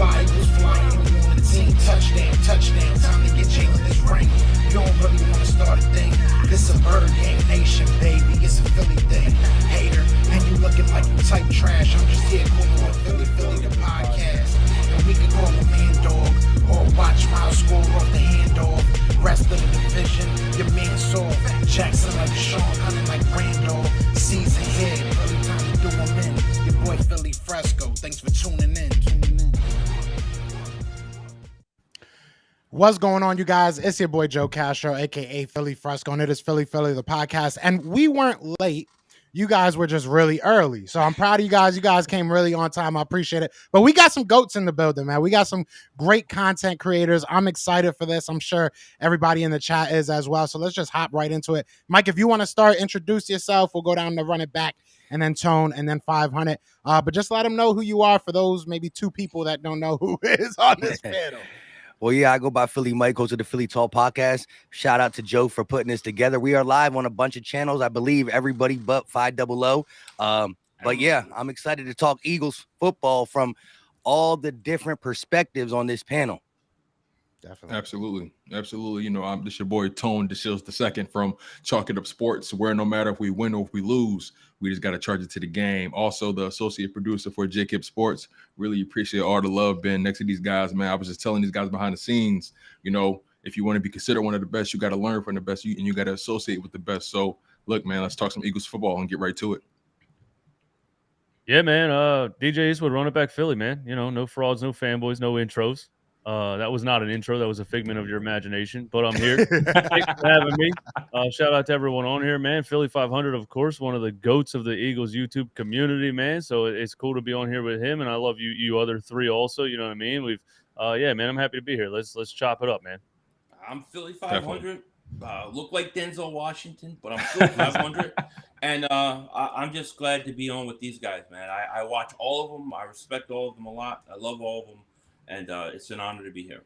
fly, Eagles flying. You on the team, touchdown, touchdown. Time to get Jalen this ring. You don't really want to start a thing. This a bird game nation, baby. It's a Philly thing. Hater, and you looking like you type trash. I'm just here calling on Philly the podcast. And we can call a man dog or watch Miles score off the handoff. Rest of the division, your man soft. Jackson like Sean, hunting like Randall. Season here, really time to do them in. Your boy Philly Fresco. Thanks for tuning in. What's going on, you guys? It's your boy Joe Castro, aka Philly Fresco, and it is Philly the podcast. And we weren't late. You guys were just really early. So I'm proud of you guys. You guys came really on time. I appreciate it. But we got some goats in the building, man. We got some great content creators. I'm excited for this. I'm sure everybody in the chat is as well. So let's just hop right into it. Mike, if you want to start, introduce yourself. We'll go down to run it back, and then Tone, and then 500. But just let them know who you are for those maybe two people that don't know who is on this panel. Well, yeah, I go by Philly Mike, host of the Philly Talk podcast. Shout out to Joe for putting this together. We are live on a bunch of channels, I believe everybody but 500. But yeah, I'm excited to talk Eagles football from all the different perspectives on this panel. Definitely. Absolutely. You know, this your boy Tone DeShields II from Chalk It Up Sports, where no matter if we win or if we lose, we just got to charge it to the game. Also, the associate producer for Jacob Sports. Really appreciate all the love being next to these guys, man. I was just telling these guys behind the scenes, you know, if you want to be considered one of the best, you got to learn from the best, and you got to associate with the best. So, look, man, let's talk some Eagles football and get right to it. Yeah, man. DJ Eastwood, run it back Philly, man. You know, no frauds, no fanboys, no intros. That was not an intro. That was a figment of your imagination, but I'm here. Thanks for having me. Shout out to everyone on here, man. Philly 500, of course, one of the goats of the Eagles YouTube community, man. So it's cool to be on here with him, and I love you other three also. You know what I mean? Yeah, man. I'm happy to be here. Let's chop it up, man. I'm Philly 500. Look like Denzel Washington, but I'm Philly 500, and I'm just glad to be on with these guys, man. I watch all of them. I respect all of them a lot. I love all of them. And it's an honor to be here.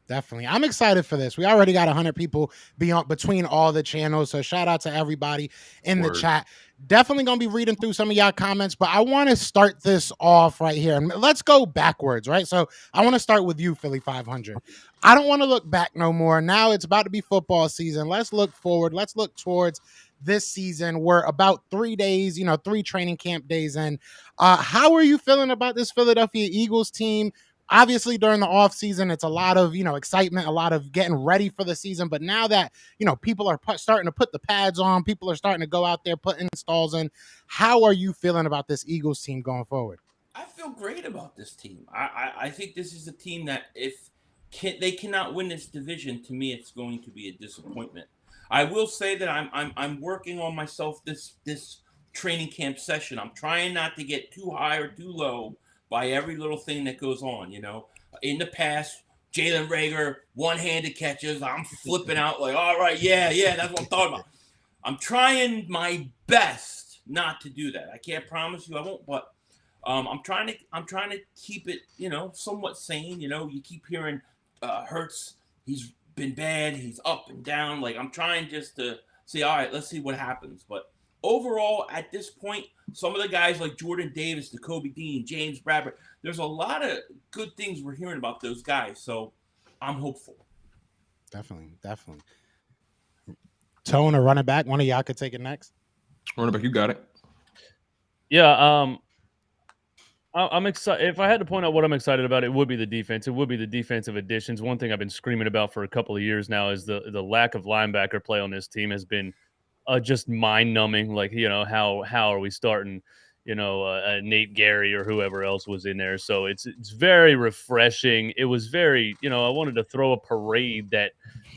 Definitely. I'm excited for this. We already got 100 people between all the channels. So shout out to everybody in the chat. Definitely going to be reading through some of y'all comments, but I want to start this off right here. And let's go backwards, right? So I want to start with you, Philly 500. I don't want to look back no more. Now it's about to be football season. Let's look forward. Let's look towards this season. We're about 3 days, 3 training camp days in. How are you feeling about this Philadelphia Eagles team? Obviously, during the offseason, it's a lot of, excitement, a lot of getting ready for the season. But now that, people are starting to put the pads on, people are starting to go out there, put installs in. How are you feeling about this Eagles team going forward? I feel great about this team. I think this is a team that if they cannot win this division, to me, it's going to be a disappointment. I will say that I'm working on myself this training camp session. I'm trying not to get too high or too low by every little thing that goes on, In the past, Jalen Reagor, one-handed catches, I'm flipping out like, all right, yeah, that's what I'm talking about. I'm trying my best not to do that. I can't promise you I won't, but I'm trying to keep it, somewhat sane. You keep hearing Hurts, he's been bad, he's up and down. Like, I'm trying just to say, all right, let's see what happens. But overall, at this point, some of the guys like Jordan Davis, Kobe Dean, James Bradford, there's a lot of good things we're hearing about those guys. So I'm hopeful. Definitely. Tone or running back, one of y'all could take it next. Running back, you got it. Yeah, I'm excited. If I had to point out what I'm excited about, it would be the defense. It would be the defensive additions. One thing I've been screaming about for a couple of years now is the lack of linebacker play on this team has been just mind-numbing. Like, how are we starting, Nate Gary or whoever else was in there? So it's very refreshing. It was very, I wanted to throw a parade that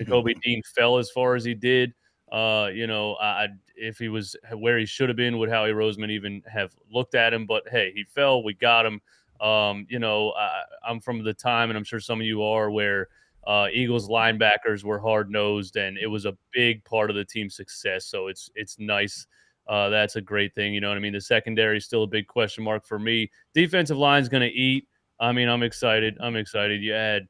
Kobe Dean fell as far as he did. If he was where he should have been, would Howie Roseman even have looked at him? But hey, he fell. We got him. I'm from the time, and I'm sure some of you are, where Eagles linebackers were hard-nosed, and it was a big part of the team's success. So it's nice. That's a great thing. You know what I mean? The secondary is still a big question mark for me. Defensive line's going to eat. I mean, I'm excited. You add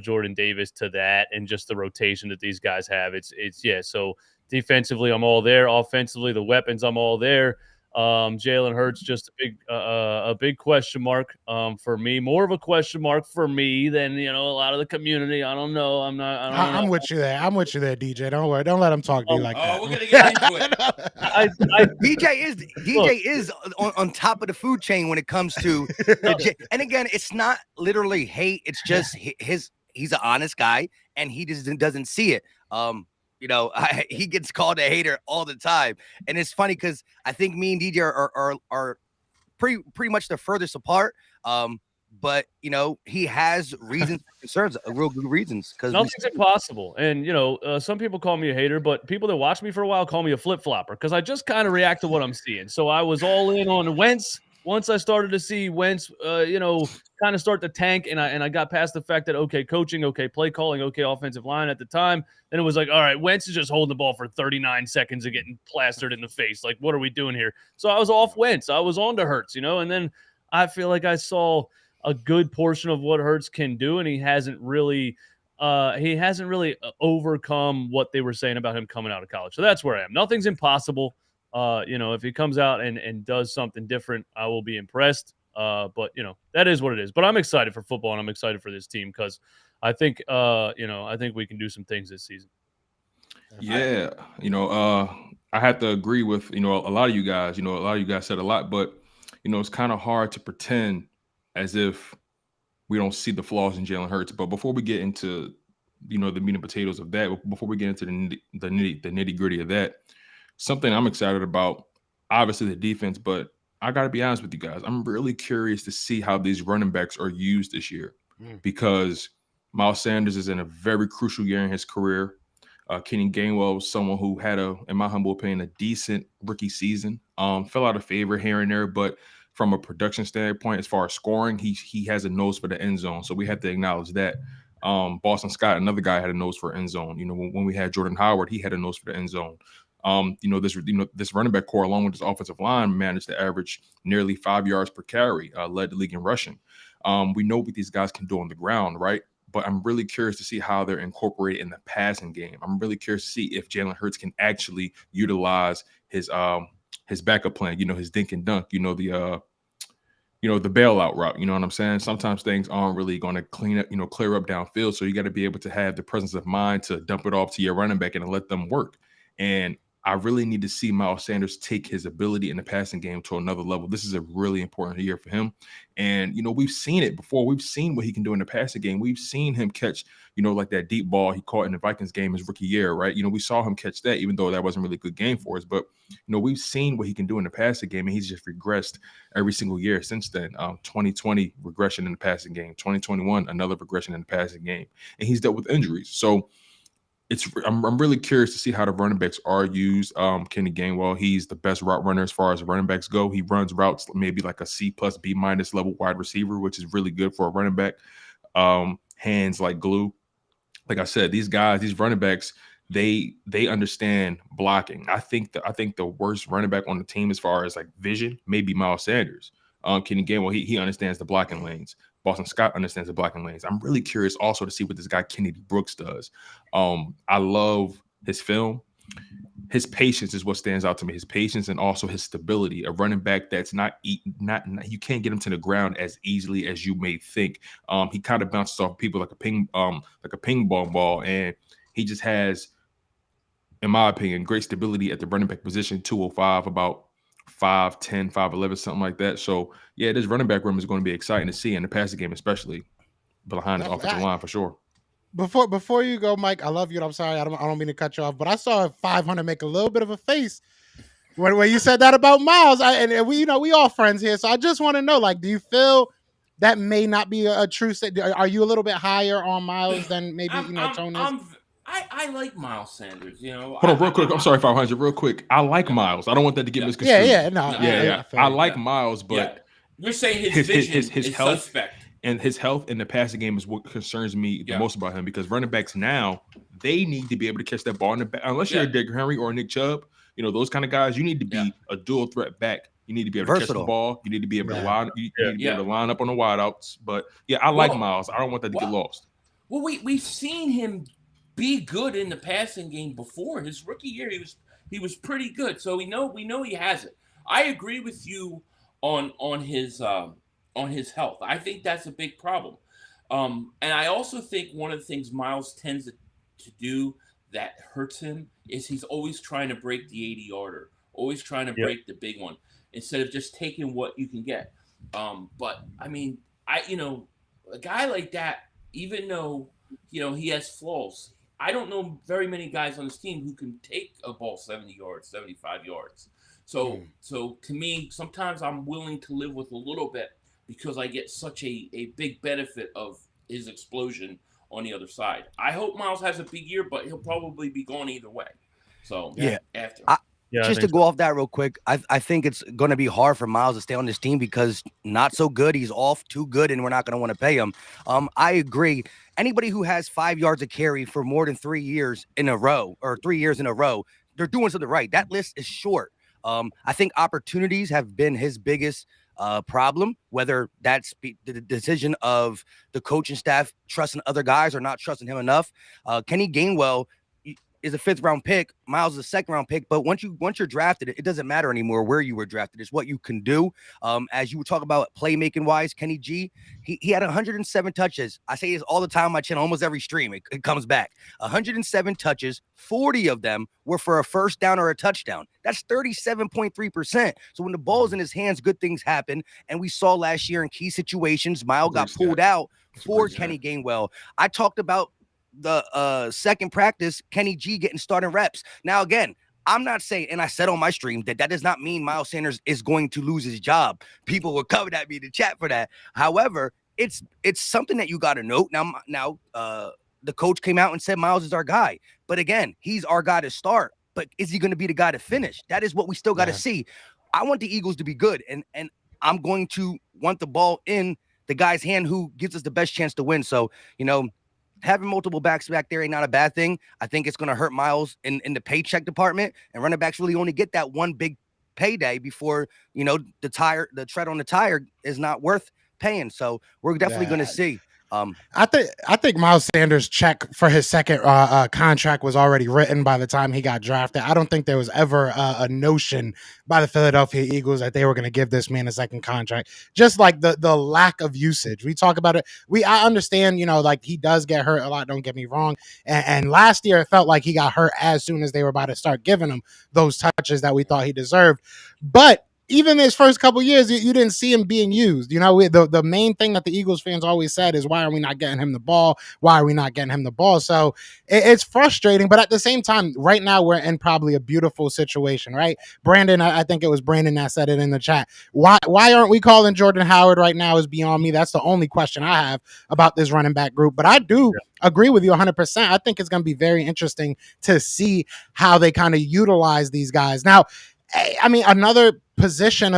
Jordan Davis to that, and just the rotation that these guys have. So defensively, I'm all there. Offensively, the weapons, I'm all there. Jalen Hurts just a big question mark for me. More of a question mark for me than a lot of the community. I don't know. I don't know. I'm with you there. I'm with you there, DJ. Don't worry. Don't let him talk to you like that. We're gonna get into it. DJ is on top of the food chain when it comes to and again, it's not literally hate. It's just he's an honest guy and he just doesn't see it. He gets called a hater all the time, and it's funny because I think me and DJ are pretty much the furthest apart. But he has reasons, concerns, real good reasons. Because nothing's impossible, and some people call me a hater, but people that watch me for a while call me a flip flopper because I just kind of react to what I'm seeing. So I was all in on Wentz. Once I started to see Wentz, kind of start to tank, and I got past the fact that okay, coaching, okay, play calling, okay, offensive line at the time. Then it was like, all right, Wentz is just holding the ball for 39 seconds and getting plastered in the face. Like, what are we doing here? So I was off Wentz. I was on to Hurts, and then I feel like I saw a good portion of what Hurts can do, and he hasn't really overcome what they were saying about him coming out of college. So that's where I am. Nothing's impossible. If he comes out and does something different, I will be impressed. But that is what it is. But I'm excited for football and I'm excited for this team because I think we can do some things this season. Yeah, I have to agree with a lot of you guys. A lot of you guys said a lot, but it's kind of hard to pretend as if we don't see the flaws in Jalen Hurts. But before we get into the meat and potatoes of that, before we get into the nitty gritty of that, something I'm excited about, obviously the defense, but I got to be honest with you guys. I'm really curious to see how these running backs are used this year because Miles Sanders is in a very crucial year in his career. Kenny Gainwell was someone who had in my humble opinion, a decent rookie season. Fell out of favor here and there, but from a production standpoint, as far as scoring, he has a nose for the end zone. So we have to acknowledge that. Boston Scott, another guy, had a nose for end zone. When we had Jordan Howard, he had a nose for the end zone. This running back core, along with his offensive line, managed to average nearly 5 yards per carry, led the league in rushing. We know what these guys can do on the ground, right? But I'm really curious to see how they're incorporated in the passing game. I'm really curious to see if Jalen Hurts can actually utilize his backup plan, his dink and dunk, the bailout route. You know what I'm saying? Sometimes things aren't really going to clear up downfield. So you got to be able to have the presence of mind to dump it off to your running back and let them work. And I really need to see Miles Sanders take his ability in the passing game to another level. This is a really important year for him. And, we've seen it before. We've seen what he can do in the passing game. We've seen him catch, like that deep ball he caught in the Vikings game his rookie year, right? We saw him catch that, even though that wasn't really a good game for us. But, we've seen what he can do in the passing game, and he's just regressed every single year since then. 2020, regression in the passing game. 2021, another regression in the passing game. And he's dealt with injuries. So, I'm really curious to see how the running backs are used. Kenny Gainwell, he's the best route runner as far as running backs go. He runs routes maybe like a C+, B- level wide receiver, which is really good for a running back. Hands like glue. Like I said, these running backs, they understand blocking. I think the worst running back on the team as far as like vision, maybe Miles Sanders. Kenny Gainwell, he understands the blocking lanes. Boston Scott understands the blocking lanes. I'm really curious also to see what this guy Kennedy Brooks does. I love his film. His patience is what stands out to me. His patience and also his stability. A running back that's not you can't get him to the ground as easily as you may think. He kind of bounces off people like a ping pong ball, and he just has, in my opinion, great stability at the running back position. 205, about 5'10", 5'11", something like that. So yeah, this running back room is going to be exciting to see in the passing game, especially behind the offensive line for sure. Before you go, Mike, I love you. I'm sorry, I don't mean to cut you off, but I saw 500 make a little bit of a face when you said that about Miles. And we all friends here, so I just want to know, like, do you feel that may not be a true set? Are you a little bit higher on Miles than maybe Tone is? I like Miles Sanders. Hold on, real quick. I'm sorry, 500. Real quick. I like Miles. I don't want that to get misconstrued. Yeah. I like Miles, but you're saying his vision is health, suspect, and his health in the passing game is what concerns me the most about him, because running backs now, they need to be able to catch that ball in the back. Unless you're a Derrick Henry or a Nick Chubb, those kind of guys, you need to be a dual threat back. You need to be able to catch the ball. You need to be able to line. You need to be able to line up on the wideouts. But I like Miles. I don't want that to get lost. Well, we've seen him be good in the passing game before. His rookie year, he was pretty good. So we know he has it. I agree with you on his health. I think that's a big problem. And I also think one of the things Miles tends to do that hurts him is he's always trying to break the 80-yarder, always trying to break the big one instead of just taking what you can get. But I mean, a guy like that, even though he has flaws, I don't know very many guys on this team who can take a ball 70 yards, 75 yards. So to me, sometimes I'm willing to live with a little bit because I get such a big benefit of his explosion on the other side. I hope Miles has a big year, but he'll probably be gone either way. So after. Just to go off that real quick, I think it's going to be hard for Miles to stay on this team because not so good. He's off too good, and we're not going to want to pay him. I agree. Anybody who has 5 yards of carry for more than 3 years in a row or 3 years in a row, they're doing something right. That list is short. I think opportunities have been his biggest problem, whether that's the decision of the coaching staff trusting other guys or not trusting him enough. Kenny Gainwell is a 5th round pick. Miles is a 2nd round pick. But once you're drafted, it doesn't matter anymore where you were drafted. It's what you can do. As you were talking about playmaking wise, Kenny G, he had 107 touches. I say this all the time on my channel, almost every stream. It comes back. 107 touches, 40 of them were for a first down or a touchdown. That's 37.3%. So when the ball's in his hands, good things happen. And we saw last year in key situations, Miles got pulled out for Kenny Gainwell. I talked about the second practice, Kenny G getting starting reps. Now, again, I'm not saying, and I said on my stream that does not mean Miles Sanders is going to lose his job. People were coming at me in the chat for that. However, it's something that you got to note. Now, the coach came out and said Miles is our guy. But again, he's our guy to start. But is he going to be the guy to finish? That is what we still got to see. I want the Eagles to be good, and I'm going to want the ball in the guy's hand who gives us the best chance to win. So, having multiple backs back there ain't not a bad thing. I think it's going to hurt Miles in the paycheck department, and running backs really only get that one big payday before, the tread on the tire is not worth paying. So we're definitely going to see. I think Miles Sanders' check for his second contract was already written by the time he got drafted. I don't think there was ever a notion by the Philadelphia Eagles that they were going to give this man a second contract. Just like the lack of usage. We talk about it. I understand, like he does get hurt a lot. Don't get me wrong. And last year it felt like he got hurt as soon as they were about to start giving him those touches that we thought he deserved. But even his first couple years, you didn't see him being used. The main thing that the Eagles fans always said is, why are we not getting him the ball? Why are we not getting him the ball? So it's frustrating. But at the same time, right now, we're in probably a beautiful situation, right? Brandon, I think it was Brandon that said it in the chat. Why aren't we calling Jordan Howard right now is beyond me. That's the only question I have about this running back group. But I do agree with you 100%. I think it's going to be very interesting to see how they kind of utilize these guys. Now, I mean, another position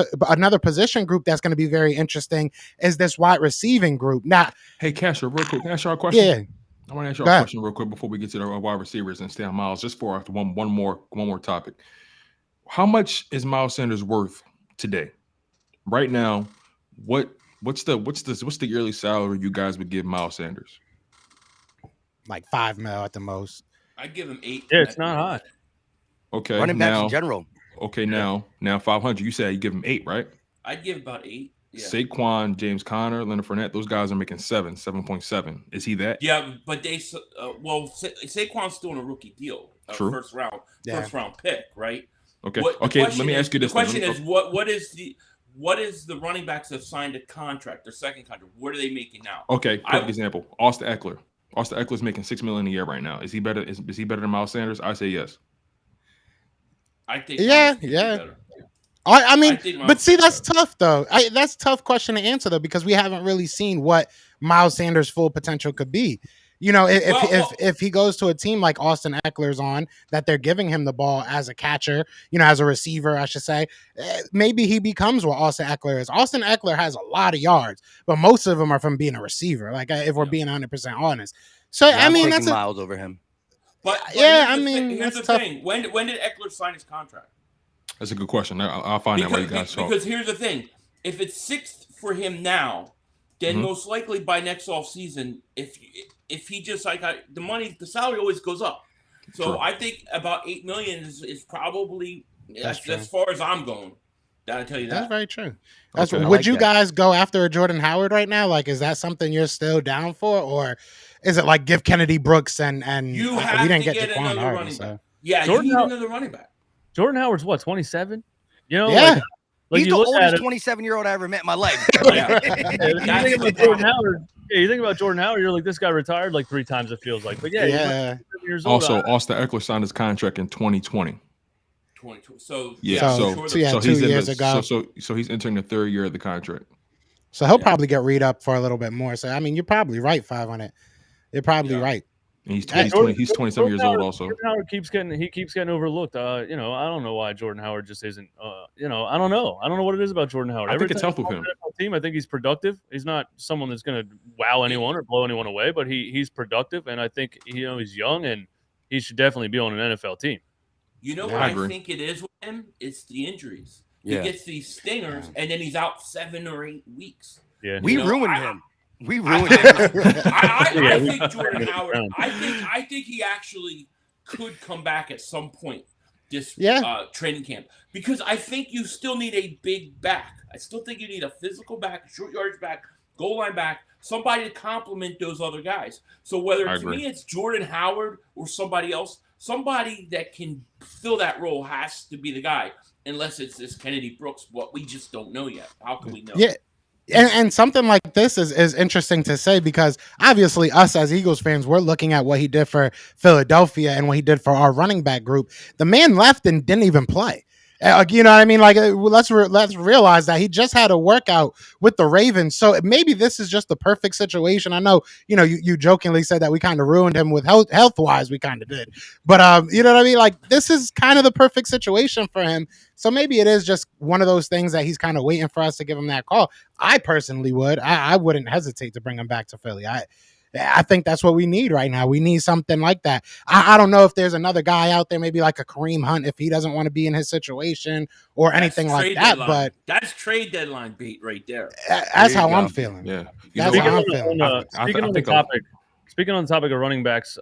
group that's going to be very interesting is this wide receiving group. Now, hey, Castro, real quick, can I ask you a question? Yeah, I want to ask you a question real quick before we get to the wide receivers and stay on Miles, just for one more topic. How much is Miles Sanders worth today? Right now, what's the yearly salary you guys would give Miles Sanders? Like $5 million at the most. I'd give him 8. Yeah, it's not high. Okay, running backs in general. Okay, now 500. You said you give him 8, right? I'd give about 8. Yeah. Saquon, James Conner, Leonard Fournette, those guys are making 7.7. Is he that? Yeah, but Saquon's still in a rookie deal. True. First round pick, right? Okay. Let me ask you this. The question is, what is the running backs that have signed a contract, their second contract? What are they making now? Okay, perfect example. Austin Eckler. Austin Eckler's making $6 million a year right now. Is he better? Is he better than Miles Sanders? I say yes. I think. Yeah. I mean, but see, that's tough though. That's a tough question to answer though, because we haven't really seen what Miles Sanders' full potential could be. If he goes to a team like Austin Eckler's on, that they're giving him the ball as a catcher, as a receiver, I should say, maybe he becomes what Austin Eckler is. Austin Eckler has a lot of yards, but most of them are from being a receiver. Like if we're being 100% honest. So I mean, that's Miles over him. But here's the thing. When did Eckler sign his contract? That's a good question. I'll find out where you guys talk. Because here's the thing: if it's 6th for him now, then most likely by next offseason, if he just the money, the salary always goes up. So I think about $8 million is probably as far as I'm going. I'll tell you That's that. very true. Okay. I Would like you that. guys go after a Jordan Howard right now? Like, is that something you're still down for, or is it like give Kennedy Brooks and You we have didn't to get get Jaquan another already? running So back. Yeah, Jordan you need Howard- another running back. Jordan Howard's what, 27? You know, yeah, like He's you the look at oldest him. 27-year-old I ever met in my life. Yeah. You That's think the about Jordan problem. Howard. Yeah, you think about Jordan Howard. You're like, this guy retired like 3 times. It feels like, but yeah, he's like yeah. 27 years old. Also, Austin Eckler signed his contract in 2020. 22. So Yeah, So- sure so yeah, so 2 he's years in ago. the, so he's entering the 3rd year of the contract. So he'll Yeah. probably get read up for a little bit more. So I mean, you're probably right, 500. You're probably Yeah. right. And he's Hey, 20, he's 27 years old also. Jordan Howard keeps getting overlooked. You know, I don't know why Jordan Howard just isn't. You know, I don't know. I don't know what it is about Jordan Howard. I Every think it's time helped with he's on him. the NFL team, I think he's productive. He's not someone that's going to wow anyone or blow anyone away, but he's productive, and I think he's young and he should definitely be on an NFL team. You know Yeah, what I I agree. think it is with him? It's the injuries. Yeah. He gets these stingers, and then he's out 7 or 8 weeks. Yeah, We You know, ruined I- him. We ruined him. I Yeah, think Jordan we- Howard. I think he actually could come back at some point this Yeah. training camp, because I think you still need a big back. I still think you need a physical back, a short yardage back, goal line back, somebody to complement those other guys. So whether I to agree. me it's Jordan Howard or somebody else, somebody that can fill that role has to be the guy. Unless it's this Kennedy Brooks, what we just don't know yet. How can we know? Yeah. And something like this is interesting to say, because obviously us as Eagles fans, we're looking at what he did for Philadelphia and what he did for our running back group. The man left and didn't even play. You know what I mean? Like, let's realize that he just had a workout with the Ravens. So maybe this is just the perfect situation. I know, you jokingly said that we kind of ruined him with health wise. We kind of did, but you know what I mean? Like, this is kind of the perfect situation for him. So maybe it is just one of those things that he's kind of waiting for us to give him that call. I personally would. I wouldn't hesitate to bring him back to Philly. I think that's what we need right now. We need something like that. I don't know if there's another guy out there, maybe like a Kareem Hunt, if he doesn't want to be in his situation or anything like trade that. deadline. But That's trade deadline beat right there. that's There you how I'm go. feeling. Yeah. That's know how what? I'm feeling. Speaking on the topic, speaking on the topic of running backs,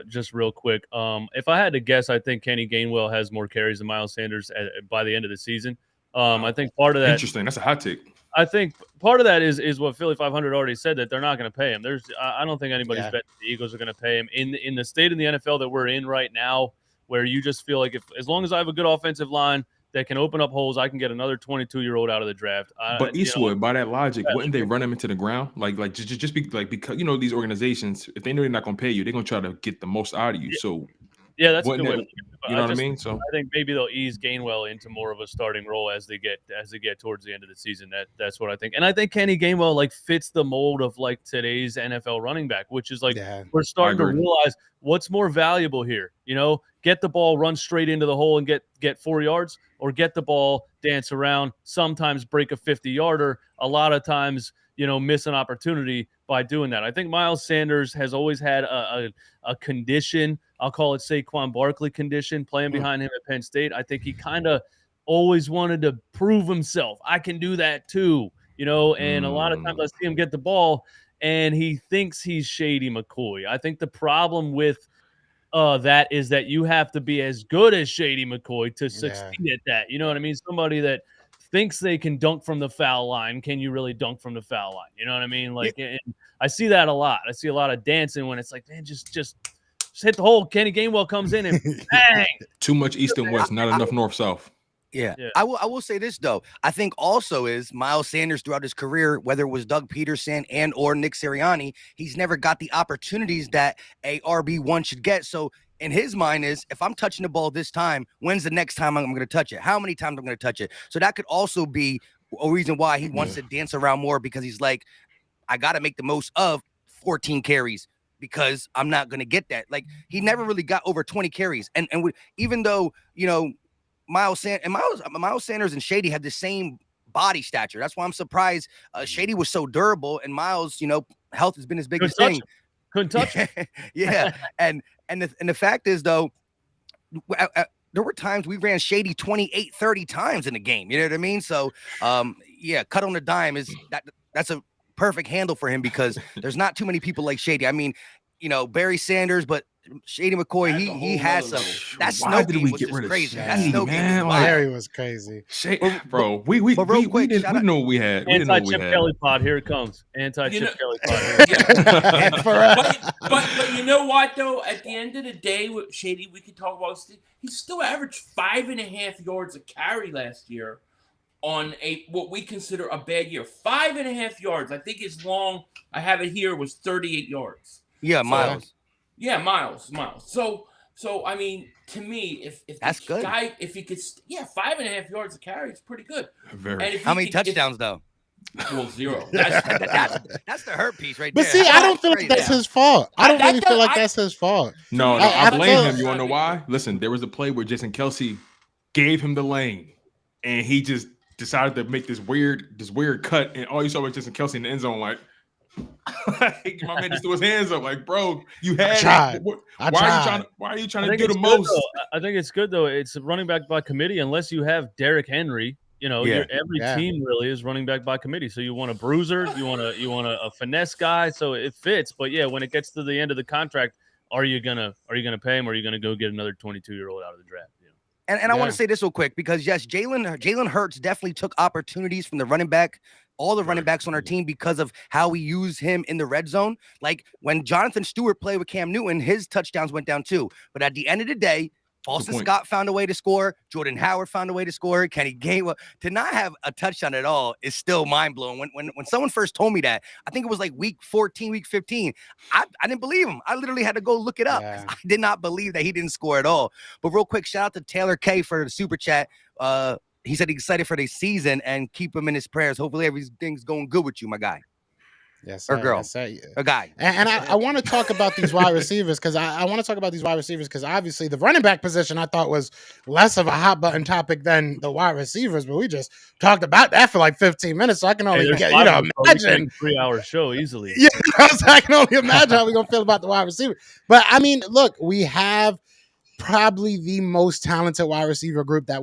just real quick, if I had to guess, I think Kenny Gainwell has more carries than Miles Sanders by the end of the season. I think part of that. Interesting. That's a hot take. I think part of that is what Philly 500 already said, that they're not going to pay him. I don't think anybody's betting the Eagles are going to pay him in the state of the NFL that we're in right now, where you just feel like as long as I have a good offensive line that can open up holes, I can get another 22-year-old out of the draft. But Eastwood, by that logic, wouldn't they run him into the ground? Like just be like, because these organizations, if they know they're not going to pay you, they're going to try to get the most out of you. So yeah, that's a good wouldn't way. it- To look at it. you know what I just- mean? So I think maybe they'll ease Gainwell into more of a starting role as they get towards the end of the season. That's what I think. And I think Kenny Gainwell like fits the mold of like today's NFL running back, which is like we're starting to agree. realize what's more valuable here. Get the ball, run straight into the hole and get 4 yards, or get the ball, dance around, sometimes break a 50-yarder, a lot of times, miss an opportunity by doing that. I think Miles Sanders has always had a condition. I'll call it Saquon Barkley condition, playing behind him at Penn State. I think he kind of always wanted to prove himself. I can do that too, and a lot of times I see him get the ball and he thinks he's Shady McCoy. I think the problem with that is that you have to be as good as Shady McCoy to succeed at that. You know what I mean? Somebody that thinks they can dunk from the foul line. Can you really dunk from the foul line? You know what I mean? Like, and I see that a lot. I see a lot of dancing when it's like, man, just hit the hole. Kenny Gainwell comes in and bang. too much east and west, not enough north south. Yeah. Yeah. I will say this though. I think also is Miles Sanders throughout his career, whether it was Doug Peterson and or Nick Sirianni, he's never got the opportunities that a RB1 should get. So in his mind is, if I'm touching the ball this time, when's the next time I'm going to touch it? How many times I'm going to touch it? So that could also be a reason why he wants to dance around more, because he's like, I got to make the most of 14 carries because I'm not going to get that. Like, he never really got over 20 carries. And even though, Miles Sanders and Shady had the same body stature. That's why I'm surprised Shady was so durable, and Miles, health has been his biggest thing. Couldn't touch him. Yeah. and the fact is though, there were times we ran Shady 28, 30 times in a game. You know what I mean? So cut on the dime that's a perfect handle for him, because there's not too many people like Shady. I mean, Barry Sanders, but Shady McCoy, That's a he whole has nother some. level. That Why snow did game we was get just rid of crazy. That Shady, snow game man? was Like, wild. Larry was crazy. Bro, we but real quick, didn't shout we out- know what we had. We didn't know what we Anti-Chip had. Kelly pod. Here it comes. Anti-Chip You know- Kelly pod. Here it comes. Yeah. For real. But you know what though? At the end of the day, with Shady, we could talk about. He still averaged 5.5 yards a carry last year on what we consider a bad year. 5.5 yards. I think his long. I have it here was 38 yards. Yeah, Miles. Yeah, miles. So I mean, to me, if That's good. guy, if he could, 5.5 yards a carry, it's pretty good. Very. And if How he many could- touchdowns though? Well, 0. That's the hurt piece right But there. see, I don't That's feel like crazy. that's his fault. I don't That really feel does- like I- that's his fault. No, I I blame feel- him. You want to know why? Listen, there was a play where Jason Kelsey gave him the lane, and he just decided to make this weird cut, and all you saw was Jason Kelsey in the end zone, like my man just threw his hands up, like, bro, you had tried. it. I Why tried. are you trying I to think do it's the good, most? though. I think it's good though. It's running back by committee, unless you have Derrick Henry. You know, Yeah. every Yeah. team really is running back by committee. So you want a bruiser, you want a finesse guy, so it fits. But yeah, when it gets to the end of the contract, are you gonna pay him, or are you gonna go get another 22-year-old out of the draft? You know? And I want Yeah. to say this real quick because yes, Jalen Hurts definitely took opportunities from the running back, all the running backs on our team because of how we use him in the red zone. Like when Jonathan Stewart played with Cam Newton, his touchdowns went down too. But at the end of the day, Boston point. Scott found a way to score. Jordan Howard found a way to score. Kenny Gainwell to not have a touchdown at all is still mind blowing. When someone first told me that, I think it was like week 14, week 15. I didn't believe him. I literally had to go look it up. Yeah. I did not believe that he didn't score at all. But real quick, shout out to Taylor K for the super chat. He said he's excited for the season and keep him in his prayers. Hopefully everything's going good with you, my guy. Yes, Or sir, girl. yes, sir. A guy. And I want to talk about these wide receivers because I want to talk about these wide receivers because obviously the running back position I thought was less of a hot button topic than the wide receivers, but we just talked about that for like 15 minutes, so I can Hey, only there's get, 5 of them, so we can imagine. make a 3-hour show easily. Yeah, I can only imagine how we're gonna feel about the wide receiver. But I mean, look, we have probably the most talented wide receiver group that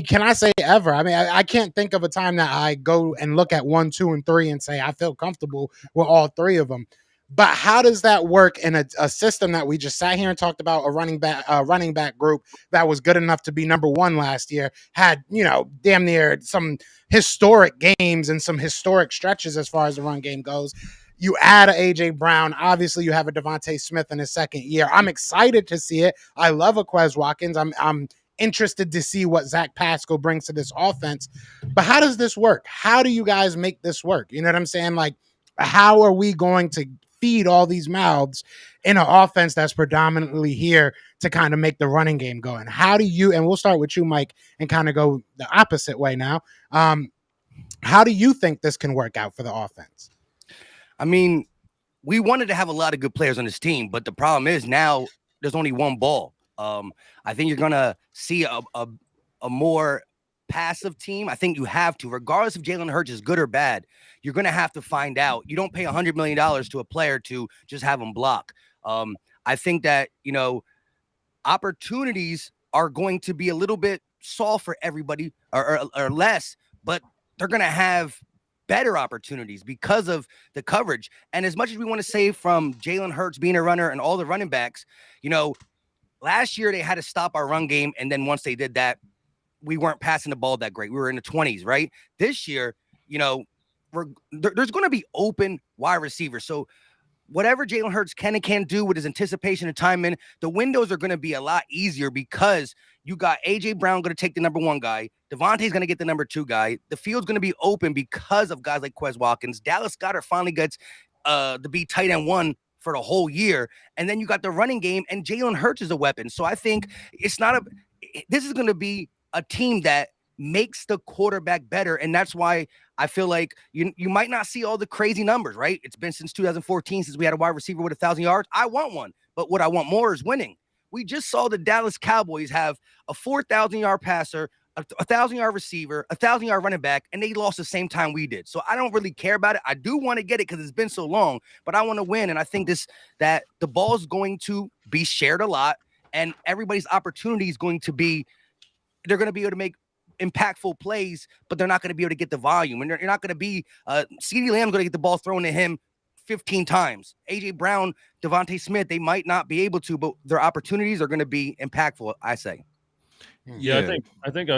can I say ever? I mean, I can't think of a time that I go and look at 1, 2, and 3 and say I feel comfortable with all 3 of them. But how does that work in a system that we just sat here and talked about, a running back group that was good enough to be number 1 last year, had, damn near some historic games and some historic stretches as far as the run game goes. You add a AJ Brown. Obviously, you have a Devontae Smith in his second year. I'm excited to see it. I love a Quez Watkins. I'm interested to see what Zach Pascal brings to this offense. But how does this work? How do you guys make this work? You know what I'm saying? Like, how are we going to feed all these mouths in an offense that's predominantly here to kind of make the running game going? How do you, and we'll start with you, Mike, and kind of go the opposite way now. How do you think this can work out for the offense? I mean, we wanted to have a lot of good players on this team, but the problem is now there's only one ball. I think you're gonna see a more passive team. I think you have to, regardless if Jalen Hurts is good or bad, you're gonna have to find out. You don't pay $100 million to a player to just have him block. I think that opportunities are going to be a little bit soft for everybody or less, but they're gonna have better opportunities because of the coverage. And as much as we want to say from Jalen Hurts being a runner and all the running backs, last year they had to stop our run game. And then once they did that, we weren't passing the ball that great. We were in the 20s, right? This year, there's going to be open wide receivers. So whatever Jalen Hurts can and can't do with his anticipation and timing, the windows are going to be a lot easier because you got AJ Brown going to take the number 1 guy. Devontae's going to get the number 2 guy. The field's going to be open because of guys like Quez Watkins. Dallas Goedert finally gets to be tight end 1 for the whole year. And then you got the running game, and Jalen Hurts is a weapon. So I think this is going to be a team that makes the quarterback better. And that's why I feel like you might not see all the crazy numbers, right? It's been since 2014 since we had a wide receiver with 1,000 yards. I want one, but what I want more is winning. We just saw the Dallas Cowboys have a 4,000-yard passer, a 1,000-yard receiver, a 1,000-yard running back, and they lost the same time we did. So I don't really care about it. I do want to get it because it's been so long, but I want to win. And I think that the ball is going to be shared a lot, and everybody's opportunity is going to be, they're going to be able to make impactful plays, but they're not going to be able to get the volume. And you're not going to be CeeDee Lamb's going to get the ball thrown to him 15 times. AJ Brown, Devontae Smith, they might not be able to, but their opportunities are going to be impactful, I say. Yeah, I think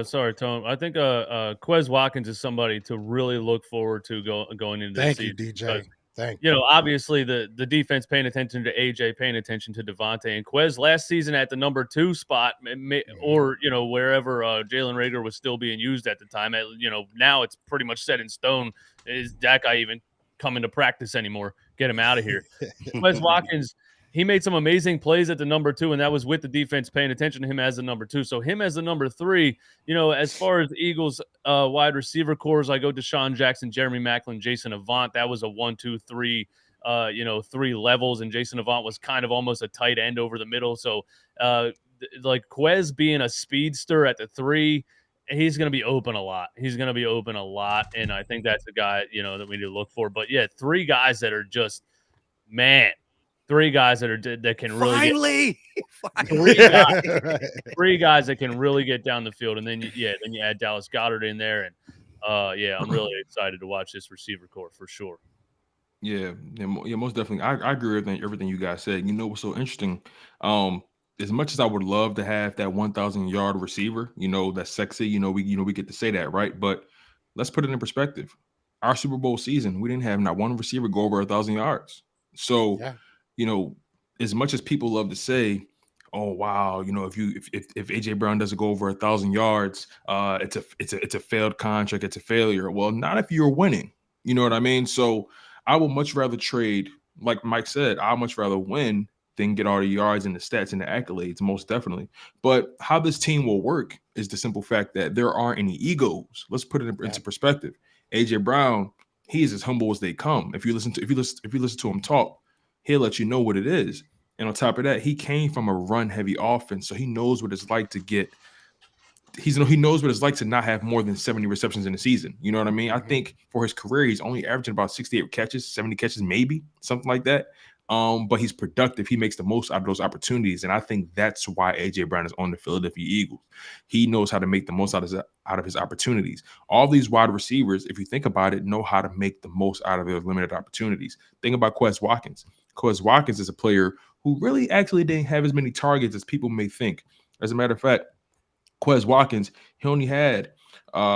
sorry, Tone. I think Quez Watkins is somebody to really look forward to going into this season. Thank you, DJ. Thank you. You know, obviously the defense paying attention to AJ, paying attention to Devontae and Quez last season at the number 2 spot, or you know wherever Jalen Reagor was still being used at the time. You know, now it's pretty much set in stone. Is that guy even coming to practice anymore? Get him out of here. Quez Watkins. He made some amazing plays at the number 2, and that was with the defense paying attention to him as the number 2. So him as the number 3, you know, as far as Eagles wide receiver cores, I go Deshaun Jackson, Jeremy Maclin, Jason Avant. That was a 1, 2, 3, 3 levels, and Jason Avant was kind of almost a tight end over the middle. So like Quez being a speedster at the 3, he's going to be open a lot. And I think that's the guy, you know, that we need to look for. But yeah, 3 guys that are just, man, 3 guys that can really get, three guys that can really get down the field, and then you add Dallas Goedert in there, and I'm really excited to watch this receiver core for sure. Yeah, most definitely. I agree with everything you guys said. You know what's so interesting? As much as I would love to have that 1,000-yard receiver, you know, that's sexy. You know, we get to say that, right? But let's put it in perspective. Our Super Bowl season, we didn't have not one receiver go over 1,000 yards. So. Yeah. You know, as much as people love to say, "Oh wow," you know, if AJ Brown doesn't go over 1,000 yards, it's a failed contract, it's a failure. Well, not if you're winning. You know what I mean? So I would much rather trade, like Mike said, I'd much rather win than get all the yards and the stats and the accolades, most definitely. But how this team will work is the simple fact that there aren't any egos. Let's put it into perspective. AJ Brown, he's as humble as they come. If you listen to him talk, he'll let you know what it is. And on top of that, he came from a run-heavy offense, so he knows what it's like to get – he knows what it's like to not have more than 70 receptions in a season. You know what I mean? I think for his career, he's only averaging about 68 catches, 70 catches maybe, something like that. But he's productive. He makes the most out of those opportunities, and I think that's why A.J. Brown is on the Philadelphia Eagles. He knows how to make the most out of his opportunities. All these wide receivers, if you think about it, know how to make the most out of their limited opportunities. Think about Quez Watkins. Quez Watkins is a player who really actually didn't have as many targets as people may think. As a matter of fact, Quez Watkins, he only had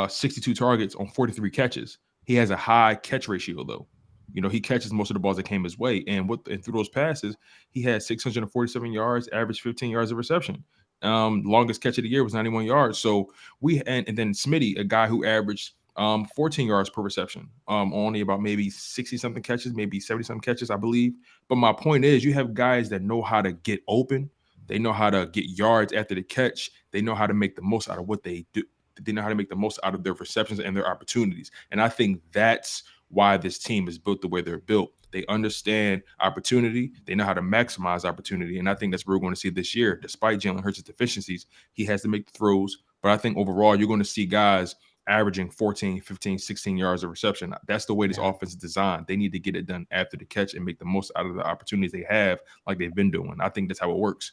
62 targets on 43 catches. He has a high catch ratio, though. You know, he catches most of the balls that came his way. And through those passes, he had 647 yards, average 15 yards of reception. Longest catch of the year was 91 yards. So and then Smitty, a guy who averaged 14 yards per reception, only about maybe 60-something catches, maybe 70-something catches, I believe. But my point is, you have guys that know how to get open. They know how to get yards after the catch. They know how to make the most out of what they do. They know how to make the most out of their receptions and their opportunities. And I think that's why this team is built the way they're built. They understand opportunity. They know how to maximize opportunity. And I think that's what we're going to see this year. Despite Jalen Hurts' deficiencies, he has to make the throws. But I think overall, you're going to see guys averaging 14, 15, 16 yards of reception. That's the way this offense is designed. They need to get it done after the catch and make the most out of the opportunities they have, like they've been doing. I think that's how it works.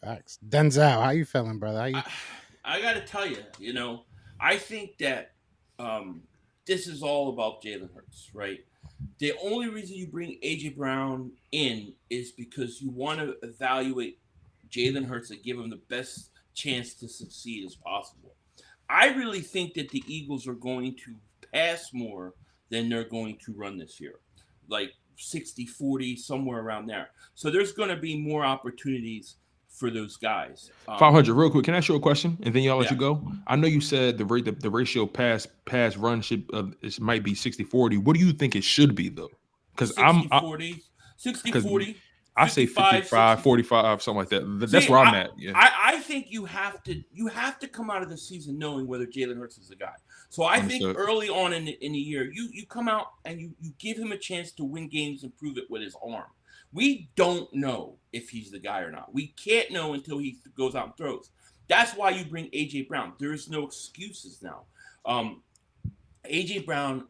Facts. Denzel, how you feeling, brother? I got to tell you, you know, I think that this is all about Jalen Hurts, right? The only reason you bring A.J. Brown in is because you want to evaluate Jalen Hurts and give him the best chance to succeed as possible. I really think that the Eagles are going to pass more than they're going to run this year, like 60-40, somewhere around there. So there's going to be more opportunities for those guys. 500, real quick. Can I ask you a question? And then y'all let you go. I know you said the ratio pass run should it might be 60-40. What do you think it should be though? Because 60-40. I say 55, 45, something like that. That's where I'm at. Yeah. I think you have to come out of the season knowing whether Jalen Hurts is the guy. So I think early on in the year, you come out and you give him a chance to win games and prove it with his arm. We don't know if he's the guy or not. We can't know until he goes out and throws. That's why you bring A.J. Brown. There's no excuses now. A.J. Brown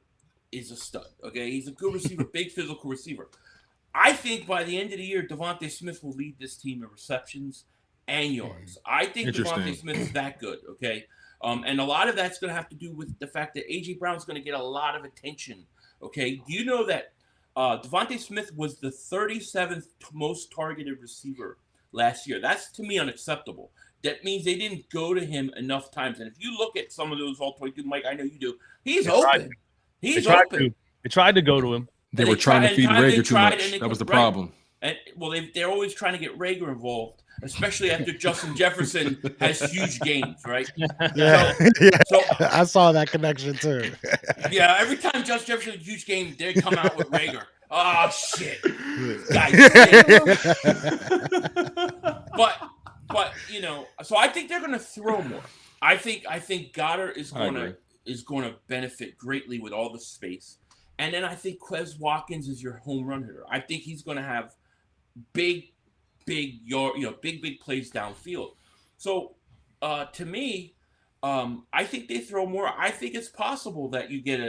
is a stud, okay? He's a good receiver, big physical receiver. I think by the end of the year, Devontae Smith will lead this team in receptions and yards. I think Devontae Smith is that good, okay? And a lot of that's going to have to do with the fact that A.J. Brown's going to get a lot of attention, okay? Do you know that Devontae Smith was the 37th most targeted receiver last year. That's, to me, unacceptable. That means they didn't go to him enough times. And if you look at some of those all-22, Mike, I know you do, he's open. He's open. They tried to go to him. They were trying to feed Rager too much. That was the problem. And well, they're always trying to get Rager involved, especially after Justin Jefferson has huge games, right? Yeah, so I saw that connection too. Yeah, every time Justin Jefferson has a huge game, they come out with Rager. Oh shit, guys. but so I think they're going to throw more. I think Goddard is going to benefit greatly with all the space, and then I think Quez Watkins is your home run hitter. I think he's going to have big plays downfield. So to me, I think they throw more. I think it's possible that you get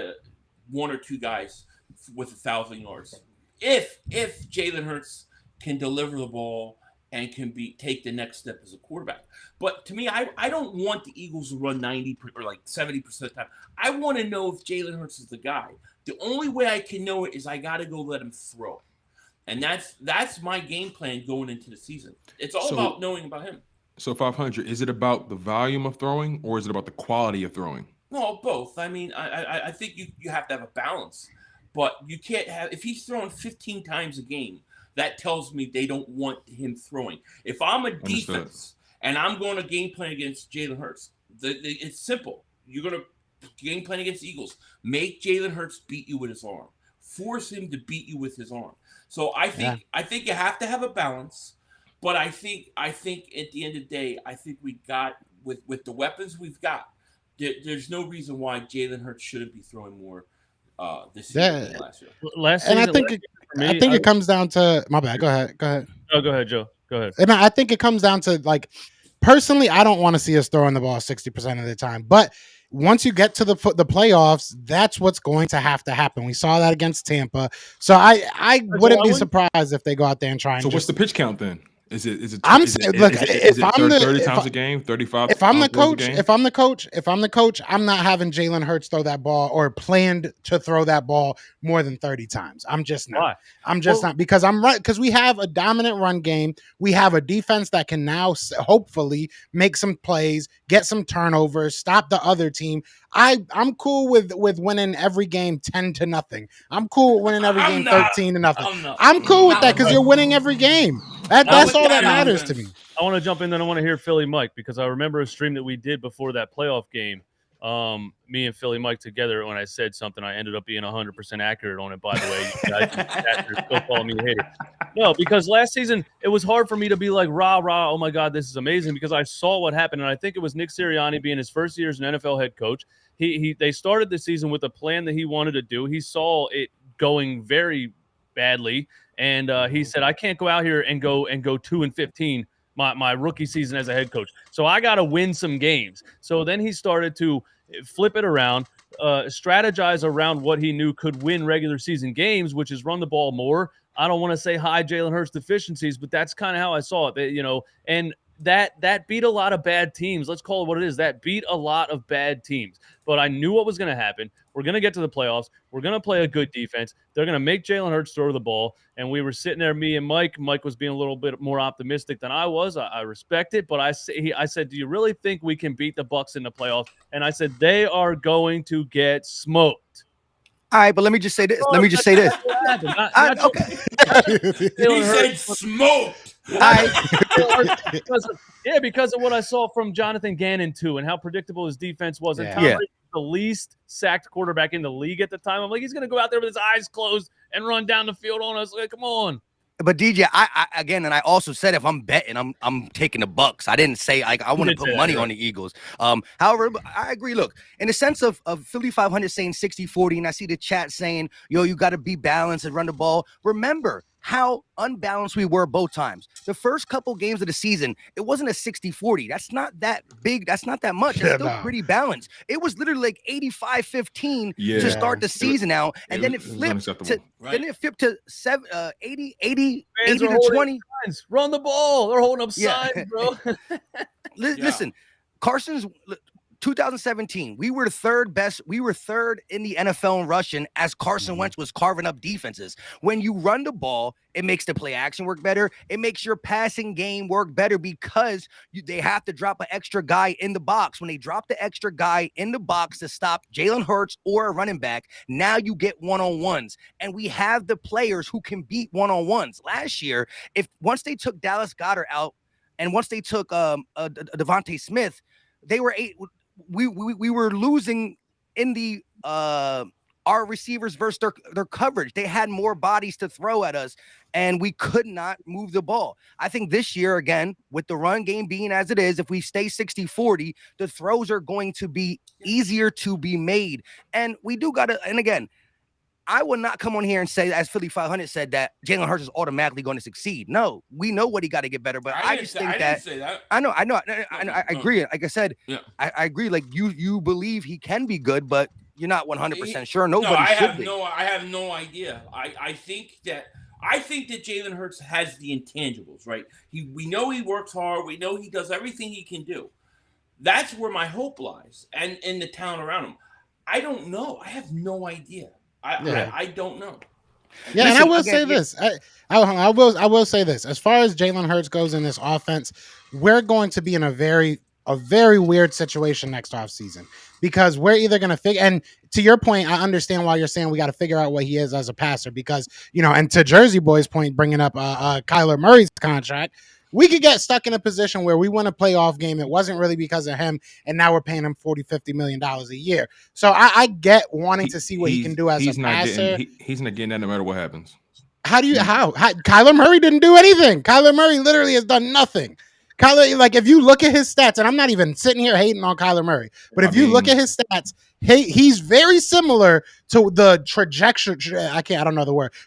one or two guys with 1,000 yards if Jalen Hurts can deliver the ball and can take the next step as a quarterback. But to me, I don't want the Eagles to run 90 or like 70% of the time. I want to know if Jalen Hurts is the guy. The only way I can know it is I got to go let him throw. And that's my game plan going into the season. It's all about knowing about him. So 500, is it about the volume of throwing or is it about the quality of throwing? No, both. I mean, I think you have to have a balance, but you can't have, if he's throwing 15 times a game, that tells me they don't want him throwing. If I'm a defense and I'm going to game plan against Jalen Hurts, it's simple. You're going to game plan against the Eagles. Make Jalen Hurts beat you with his arm. Force him to beat you with his arm. So I think you have to have a balance, but I think at the end of the day, I think we got with the weapons we've got, there's no reason why Jalen Hurts shouldn't be throwing more this year than last year. And I think it comes down to my bad. Go ahead. Oh, go ahead, Joe. Go ahead. And I think it comes down to, like, personally, I don't want to see us throwing the ball 60% of the time, but once you get to the playoffs, that's what's going to have to happen. We saw that against Tampa. So I wouldn't be surprised if they go out there and try and. So what's the pitch count then? Is it 30 times a game, 35? If I'm the coach, I'm not having Jalen Hurts throw that ball or planned to throw that ball more than 30 times. I'm just not. Why? I'm just not, because we have a dominant run game. We have a defense that can now hopefully make some plays, get some turnovers, stop the other team. I'm cool with winning every game 10-0. I'm cool with winning every game 13-0. I'm cool with that because you're winning every game. That's all that matters to me. I want to jump in, then I want to hear Philly Mike, because I remember a stream that we did before that playoff game. Me and Philly Mike together, when I said something, I ended up being 100% accurate on it, by the way. You guys still calling me a hater. No, because last season, it was hard for me to be like, rah, oh my God, this is amazing, because I saw what happened, and I think it was Nick Sirianni being his first year as an NFL head coach. They started the season with a plan that he wanted to do. He saw it going very badly, and he said, I can't go out here and go 2-15 my rookie season as a head coach. So I got to win some games. So then he started to flip it around, strategize around what he knew could win regular season games, which is run the ball more. I don't want to say hide Jalen Hurts deficiencies, but that's kind of how I saw it, and that beat a lot of bad teams. Let's call it what it is. That beat a lot of bad teams. But I knew what was going to happen. We're going to get to the playoffs. We're going to play a good defense. They're going to make Jalen Hurts throw the ball. And we were sitting there, me and Mike. Mike was being a little bit more optimistic than I was. I respect it. But I said, do you really think we can beat the Bucs in the playoffs? And I said, they are going to get smoked. All right, but let me just say this. Okay. He said smoked. Because of what I saw from Jonathan Gannon too, and how predictable his defense was. And Tom Brady was the least sacked quarterback in the league at the time. I'm like, he's going to go out there with his eyes closed and run down the field on us. Like, come on. But DJ, I also said if I'm betting, I'm taking the Bucs. I didn't say I want to put money on the Eagles. However, I agree. Look, in the sense of Philly 500 saying 60-40, and I see the chat saying, yo, you got to be balanced and run the ball. Remember how unbalanced we were both times. The first couple games of the season, it wasn't a 60-40. That's not that big. That's not that much. It's still pretty balanced. It was literally like 85-15 to start the season out, and then it flipped to 80 to 20. Run the ball. They're holding up signs, bro. Listen, Carson's 2017, we were third best. We were third in the NFL in rushing as Carson Wentz was carving up defenses. When you run the ball, it makes the play action work better. It makes your passing game work better because they have to drop an extra guy in the box. When they drop the extra guy in the box to stop Jalen Hurts or a running back, now you get one-on-ones. And we have the players who can beat one-on-ones. Last year, once they took Dallas Goedert out and once they took Devontae Smith, they were we were losing in the our receivers versus their coverage. They had more bodies to throw at us, and we could not move the ball. I think this year, again, with the run game being as it is, if we stay 60-40, the throws are going to be easier to be made. And we do got to, and again, I would not come on here and say, as Philly 500 said, that Jalen Hurts is automatically going to succeed. No, we know what he got to get better, but I just think that. I know. I agree. Like I said, yeah. I agree. Like you believe he can be good, but you're not 100% sure. Nobody should be. I have no idea. I think that Jalen Hurts has the intangibles, right? We know he works hard. We know he does everything he can do. That's where my hope lies, and in the talent around him. I don't know. I have no idea. I don't know. Yeah, listen, and I will say this. I will say this. As far as Jalen Hurts goes in this offense, we're going to be in a very weird situation next offseason because we're either going to figure. And to your point, I understand why you're saying we got to figure out what he is as a passer because and to Jersey Boy's point, bringing up Kyler Murray's contract. We could get stuck in a position where we win a playoff game. It wasn't really because of him, and now we're paying him $40-50 million a year. So I get wanting to see what he can do as a passer. He's not getting that no matter what happens. How Kyler Murray didn't do anything. Kyler Murray literally has done nothing. Kyler, like if you look at his stats, and I'm not even sitting here hating on Kyler Murray, but if you look at his stats, he's very similar to the trajectory.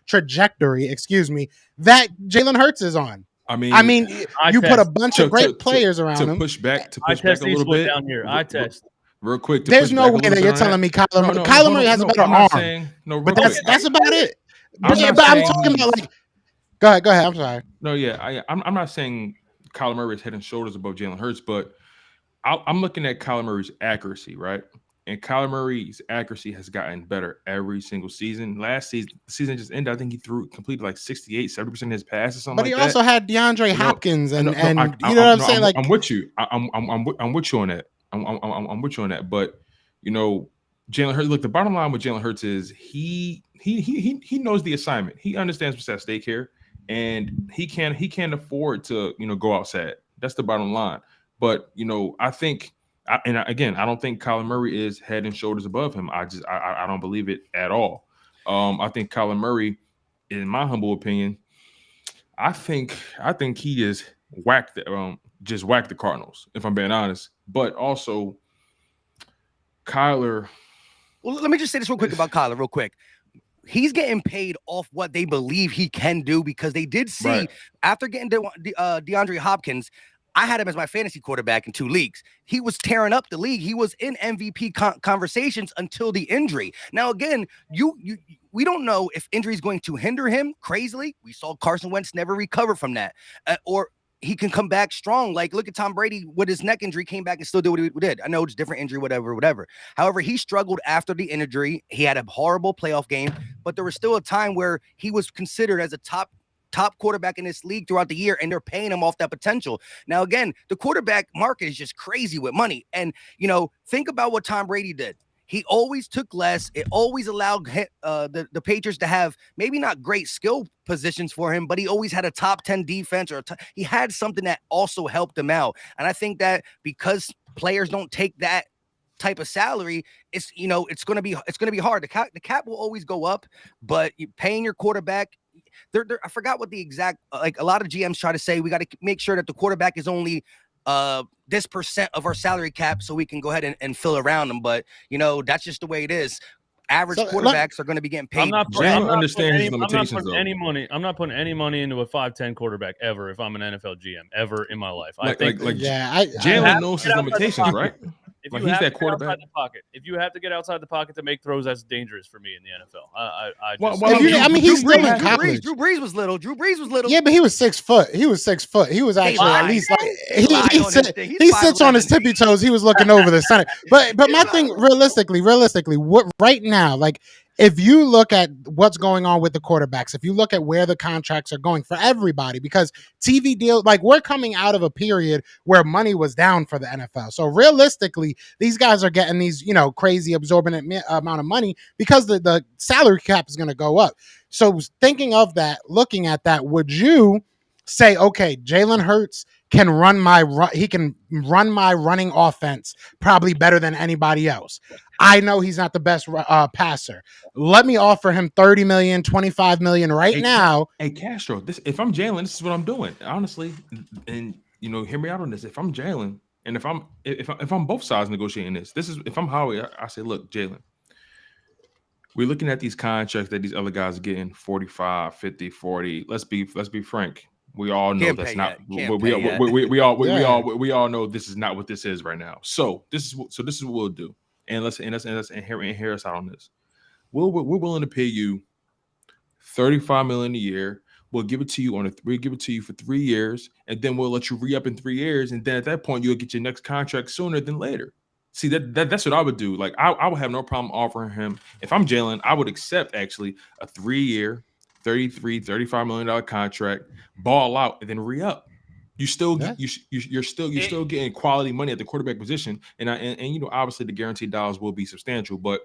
Trajectory, excuse me, that Jalen Hurts is on. I mean, you put a bunch of great players around him. To push back a little bit down here. Real quick. There's no way that you're telling me Kyler Murray has a better arm. But that's about it. But I'm talking about like. Go ahead. I'm sorry. No, yeah, I'm not saying Kyler Murray is head and shoulders above Jalen Hurts, but I'm looking at Kyler Murray's accuracy, right? And Kyler Murray's accuracy has gotten better every single season. Last season, the season just ended. I think he completed like 68-70% of his passes, something like that. But he also had DeAndre Hopkins, and you know what I'm saying? Like I'm with you. I'm with you on that. I'm with you on that. But Jalen Hurts. Look, the bottom line with Jalen Hurts is he knows the assignment. He understands what's at stake here, and he can't afford to go outside. That's the bottom line. But I think. I don't think Kyler Murray is head and shoulders above him. I don't believe it at all. I think Kyler Murray, in my humble opinion, I think he just whacked the Cardinals, if I'm being honest. But also, Kyler. Well, let me just say this real quick about Kyler, real quick. He's getting paid off what they believe he can do because they did see after getting DeAndre Hopkins. I had him as my fantasy quarterback in 2 leagues. He was tearing up the league. He was in MVP conversations until the injury. Now, again, we don't know if injury is going to hinder him crazily. We saw Carson Wentz never recover from that. Or he can come back strong. Like, look at Tom Brady with his neck injury, came back and still did what he did. I know it's a different injury, whatever. However, he struggled after the injury. He had a horrible playoff game, but there was still a time where he was considered as a top quarterback in this league throughout the year, and they're paying him off that potential. Now, again, the quarterback market is just crazy with money. And, think about what Tom Brady did. He always took less. It always allowed the Patriots to have maybe not great skill positions for him, but he always had a top 10 defense he had something that also helped him out. And I think that because players don't take that type of salary, it's going to be hard. The cap will always go up, but paying your quarterback, I forgot what the exact, like a lot of GMs try to say, we got to make sure that the quarterback is only this % of our salary cap so we can go ahead and fill around them. But, that's just the way it is. Average quarterbacks are going to be getting paid. I'm not putting any money into a 5'10" quarterback ever if I'm an NFL GM ever in my life. Jalen knows his limitations, right? If Like, you he's have that to get quarterback. outside the pocket, if you have to get outside the pocket to make throws, that's dangerous for me in the NFL. I Well, just, well, I mean, he's still in Drew college. Brees was little. Drew Brees was little. Yeah, but he was 6 foot. He was 6 foot. He was actually at lied. least like They lied on his thing. He's he sits on his 5'11". tippy toes. He was looking over the center. But my thing, realistically, what right now, like if you look at what's going on with the quarterbacks, if you look at where the contracts are going for everybody, because TV deal, like we're coming out of a period where money was down for the NFL. So realistically, these guys are getting these, crazy absorbent amount of money because the salary cap is going to go up. So thinking of that, looking at that, would you say, okay, Jalen Hurts can run my running offense probably better than anybody else. I know he's not the best passer. Let me offer him 30 million, 25 million right now. Hey, Castro, if I'm Jalen, this is what I'm doing, honestly. And hear me out on this. If I'm Jalen, and if I'm both sides negotiating this is if I'm Howie, I say, look, Jalen, we're looking at these contracts that these other guys are getting 45, 50, 40. Let's be frank. We all know that's not. We all know this is not what this is right now. So this is what we'll do. And let's hear us out on this. We're willing to pay you $35 million a year. We'll give it to you for 3 years, and then we'll let you re-up in 3 years. And then at that point, you'll get your next contract sooner than later. See, that's what I would do. Like I would have no problem offering him. If I'm Jalen, I would accept actually a 3-year, $35 million contract, ball out, and then re-up. You're still getting quality money at the quarterback position, and obviously the guaranteed dollars will be substantial, but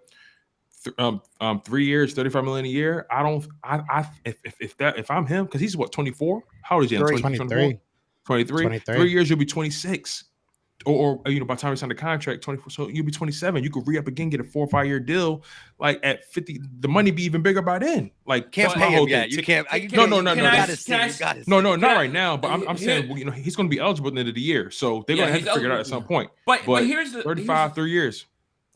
3 years, $35 million a year. If I'm him, because he's what, 24? How old is he? 23. 23. 3 years, you'll be 26. Or by the time you sign the contract, 24, so you'll be 27. You could re-up again, get a 4 or 5 year deal. Like at 50, the money be even bigger by then. Like Can't pay him yet. You can't. No. Not right now. But I'm saying, he's going to be eligible at the end of the year, so they're going to have to figure it out at some point. But here's the 35, 3 years.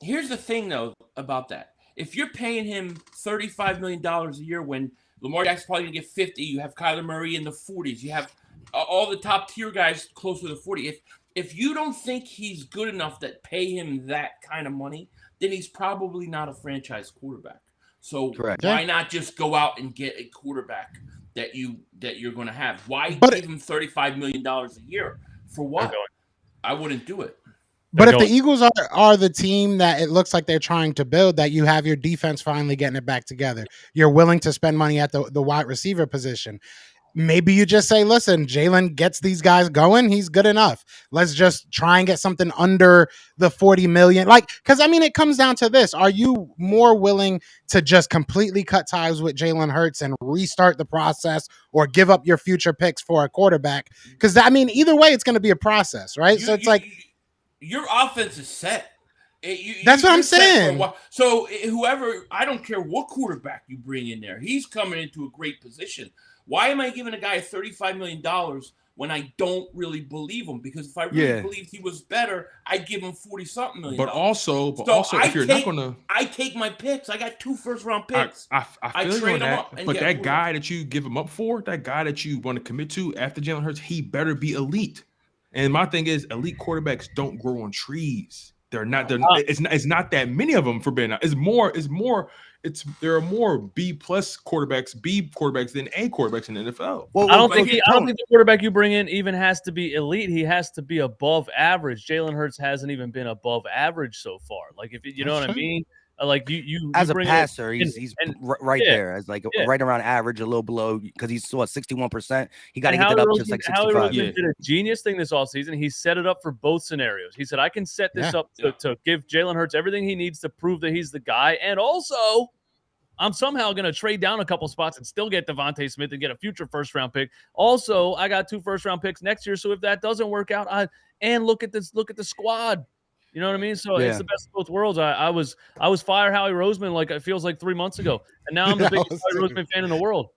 Here's the thing though about that. If you're paying him $35 million a year when Lamar Jackson's probably going to get 50, you have Kyler Murray in the 40s, you have all the top tier guys closer to 40. If you don't think he's good enough that pay him that kind of money, then he's probably not a franchise quarterback. So why not just go out and get a quarterback that you're going to have? Why give him $35 million a year? For what? I wouldn't do it. But if the Eagles are the team that it looks like they're trying to build, that you have your defense finally getting it back together, you're willing to spend money at the wide receiver position. Maybe you just say, listen, Jalen gets these guys going. He's good enough. Let's just try and get something under the 40 million. Because it comes down to this. Are you more willing to just completely cut ties with Jalen Hurts and restart the process, or give up your future picks for a quarterback? Because either way, it's going to be a process, right? Your offense is set. That's what I'm saying. So whoever, I don't care what quarterback you bring in there, he's coming into a great position. Why am I giving a guy $35 million when I don't really believe him? Because if I really believed he was better, I'd give him 40-something million. But also, if you're not gonna, I take my picks. I got 2 first-round picks. I feel trade them up. But that guy that you give him up for, that guy that you want to commit to after Jalen Hurts, he better be elite. And my thing is, elite quarterbacks don't grow on trees. They're not. It's not that many of them for being. There are more B+ quarterbacks than A quarterbacks in the NFL. Well, I don't think the quarterback you bring in even has to be elite. He has to be above average. Jalen Hurts hasn't even been above average so far. Like, if you know what I mean. Like you as a passer, he's right there as right around average, a little below, because he's still at 61%. He got to get it up to 65. Howie Roseman did a genius thing this offseason. He set it up for both scenarios. He said, I can set this up to give Jalen Hurts everything he needs to prove that he's the guy, and also I'm somehow going to trade down a couple spots and still get Devontae Smith and get a future first-round pick. Also, I got 2 first-round picks next year, so if that doesn't work out, look at the squad. You know what I mean? So it's the best of both worlds. I was fire Howie Roseman like it feels like 3 months ago, and now I'm the biggest Howie Roseman fan in the world.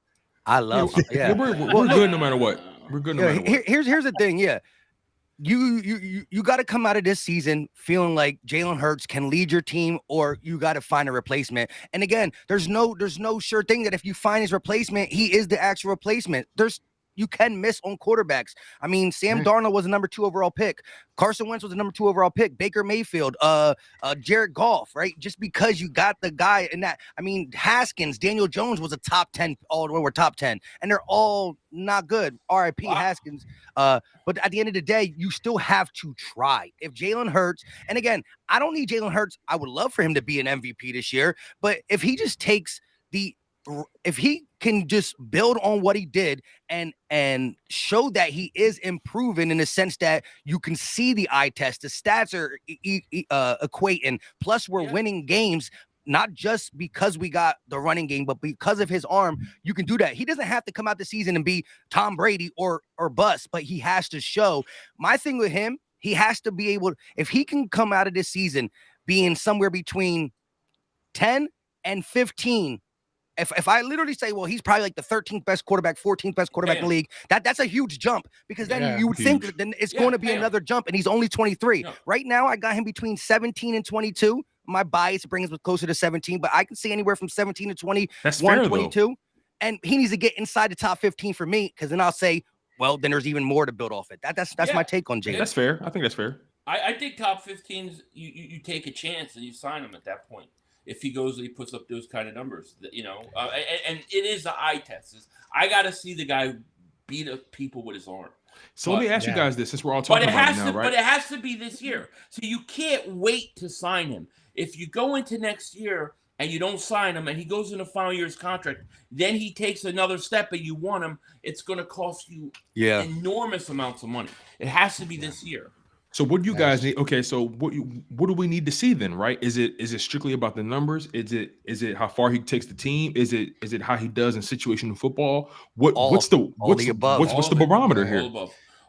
I love. We're good no matter what. We're good no matter what. Here's the thing. Yeah, you got to come out of this season feeling like Jalen Hurts can lead your team, or you got to find a replacement. And again, there's no sure thing that if you find his replacement, he is the actual replacement. you can miss on quarterbacks. I mean, Sam Darnold was a number 2 overall pick. Carson Wentz was a number 2 overall pick. Baker Mayfield, Jared Goff, right? Just because you got the guy in that. I mean, Haskins, Daniel Jones was a top 10, all were top 10, and they're all not good. R.I.P. Haskins. But at the end of the day, you still have to try. If Jalen Hurts, and again, I don't need Jalen Hurts. I would love for him to be an MVP this year, but if he just takes if he can just build on what he did and show that he is improving in the sense that you can see the eye test, the stats are equating, plus we're winning games, not just because we got the running game, but because of his arm, you can do that. He doesn't have to come out the season and be Tom Brady or bust, but he has to show. My thing with him, he has to be able, if he can come out of this season being somewhere between 10 and 15, if I literally say, well, he's probably like the 13th best quarterback, 14th best quarterback in the league, that's a huge jump, because then you would think that then it's going to be another jump, and he's only 23. Right now, I got him between 17 and 22. My bias brings us closer to 17, but I can see anywhere from 17 to 20, that's fair, 22. Though. And he needs to get inside the top 15 for me, because then I'll say, well, then there's even more to build off it. That's my take on Jalen. That's fair. I think that's fair. I think top 15s, you take a chance and you sign him at that point. If he goes and he puts up those kind of numbers, you know, and it is the eye test. I got to see the guy beat up people with his arm. So let me ask you guys this, since we're all talking about it now, right? But it has to be this year. So you can't wait to sign him. If you go into next year and you don't sign him and he goes in the final year's contract, then he takes another step and you want him, it's going to cost you enormous amounts of money. It has to be this year. So what do you guys need? Okay, so what do we need to see then, right? Is it strictly about the numbers? Is it how far he takes the team? Is it how he does in situational football? What's the barometer here?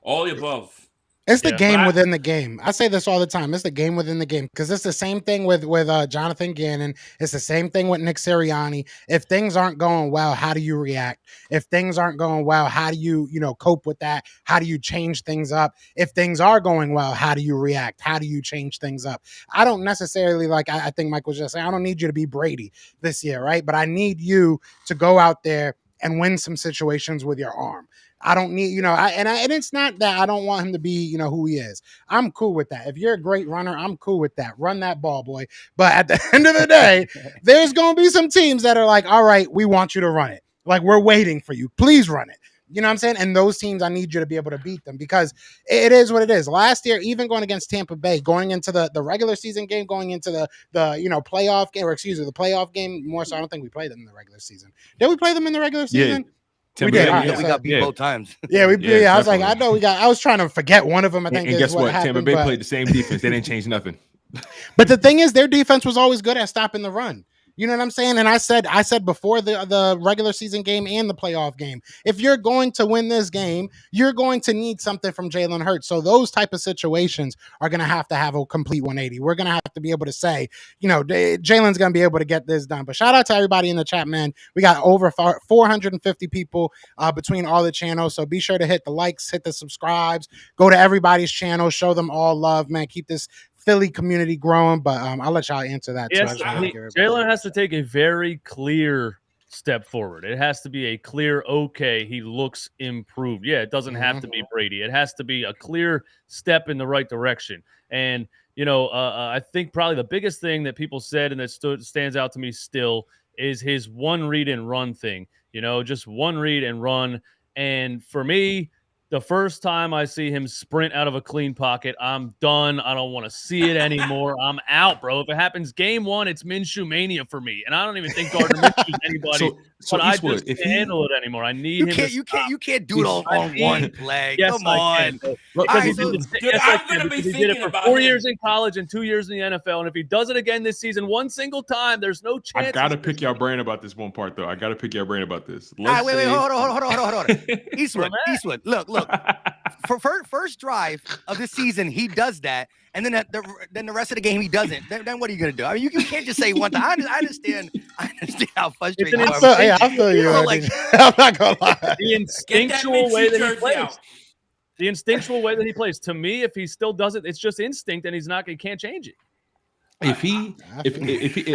All the above. It's the game within the game. I say this all the time. It's the game within the game, because it's the same thing with Jonathan Gannon. It's the same thing with Nick Sirianni. If things aren't going well, how do you react? If things aren't going well, how do you cope with that? How do you change things up? If things are going well, how do you react? How do you change things up? I don't necessarily, I think Mike was just saying, I don't need you to be Brady this year, right? But I need you to go out there and win some situations with your arm. I don't need, and it's not that I don't want him to be, who he is. I'm cool with that. If you're a great runner, I'm cool with that. Run that ball, boy. But at the end of the day, there's going to be some teams that are like, all right, we want you to run it. Like, we're waiting for you. Please run it. You know what I'm saying? And those teams, I need you to be able to beat them, because it is what it is. Last year, even going against Tampa Bay, going into the regular season game, going into the playoff game, the playoff game more so. I don't think we played them in the regular season. Did we play them in the regular season? Yeah. We did. We got beat both times. Yeah, we did. I was like, I know we got. I was trying to forget one of them. I think. And guess what? Happened, Tampa Bay played the same defense. They didn't change nothing. But the thing is, their defense was always good at stopping the run. You know what I'm saying? And I said before the regular season game and the playoff game, if you're going to win this game, you're going to need something from Jalen Hurts. So those type of situations are going to have a complete 180. We're going to have to be able to say, Jalen's going to be able to get this done. But shout out to everybody in the chat, man. We got over 450 people between all the channels. So be sure to hit the likes, hit the subscribes, go to everybody's channel, show them all love, man. Keep this Philly community growing, but I'll let y'all answer that. Yes, Jalen has to take a very clear step forward. It has to be a clear, okay, he looks improved. Yeah, it doesn't have to be Brady. It has to be a clear step in the right direction. And, I think probably the biggest thing that people said and that stands out to me still is his one read and run thing. Just one read and run. And for me, the first time I see him sprint out of a clean pocket, I'm done. I don't want to see it anymore. I'm out, bro. If it happens game one, it's Minshew mania for me. And I don't even think Gardner Minshew's anybody. So but Eastwood, I just can't handle it anymore. I need him. You can't do it all on one play. Yes, Come on. Because he did it for 4 years in college and 2 years in the NFL. And if he does it again this season one single time, there's no chance. I got to pick your brain about this one part, though. Wait, hold on. Eastwood, look. For first drive of this season, he does that, and then the rest of the game he doesn't. Then what are you gonna do? I mean, you can't just say one time. I understand how frustrating. I feel you. I'm not gonna lie. The instinctual way that he plays. The instinctual way that he plays. To me, if he still does it, it's just instinct, and he can't change it. If he,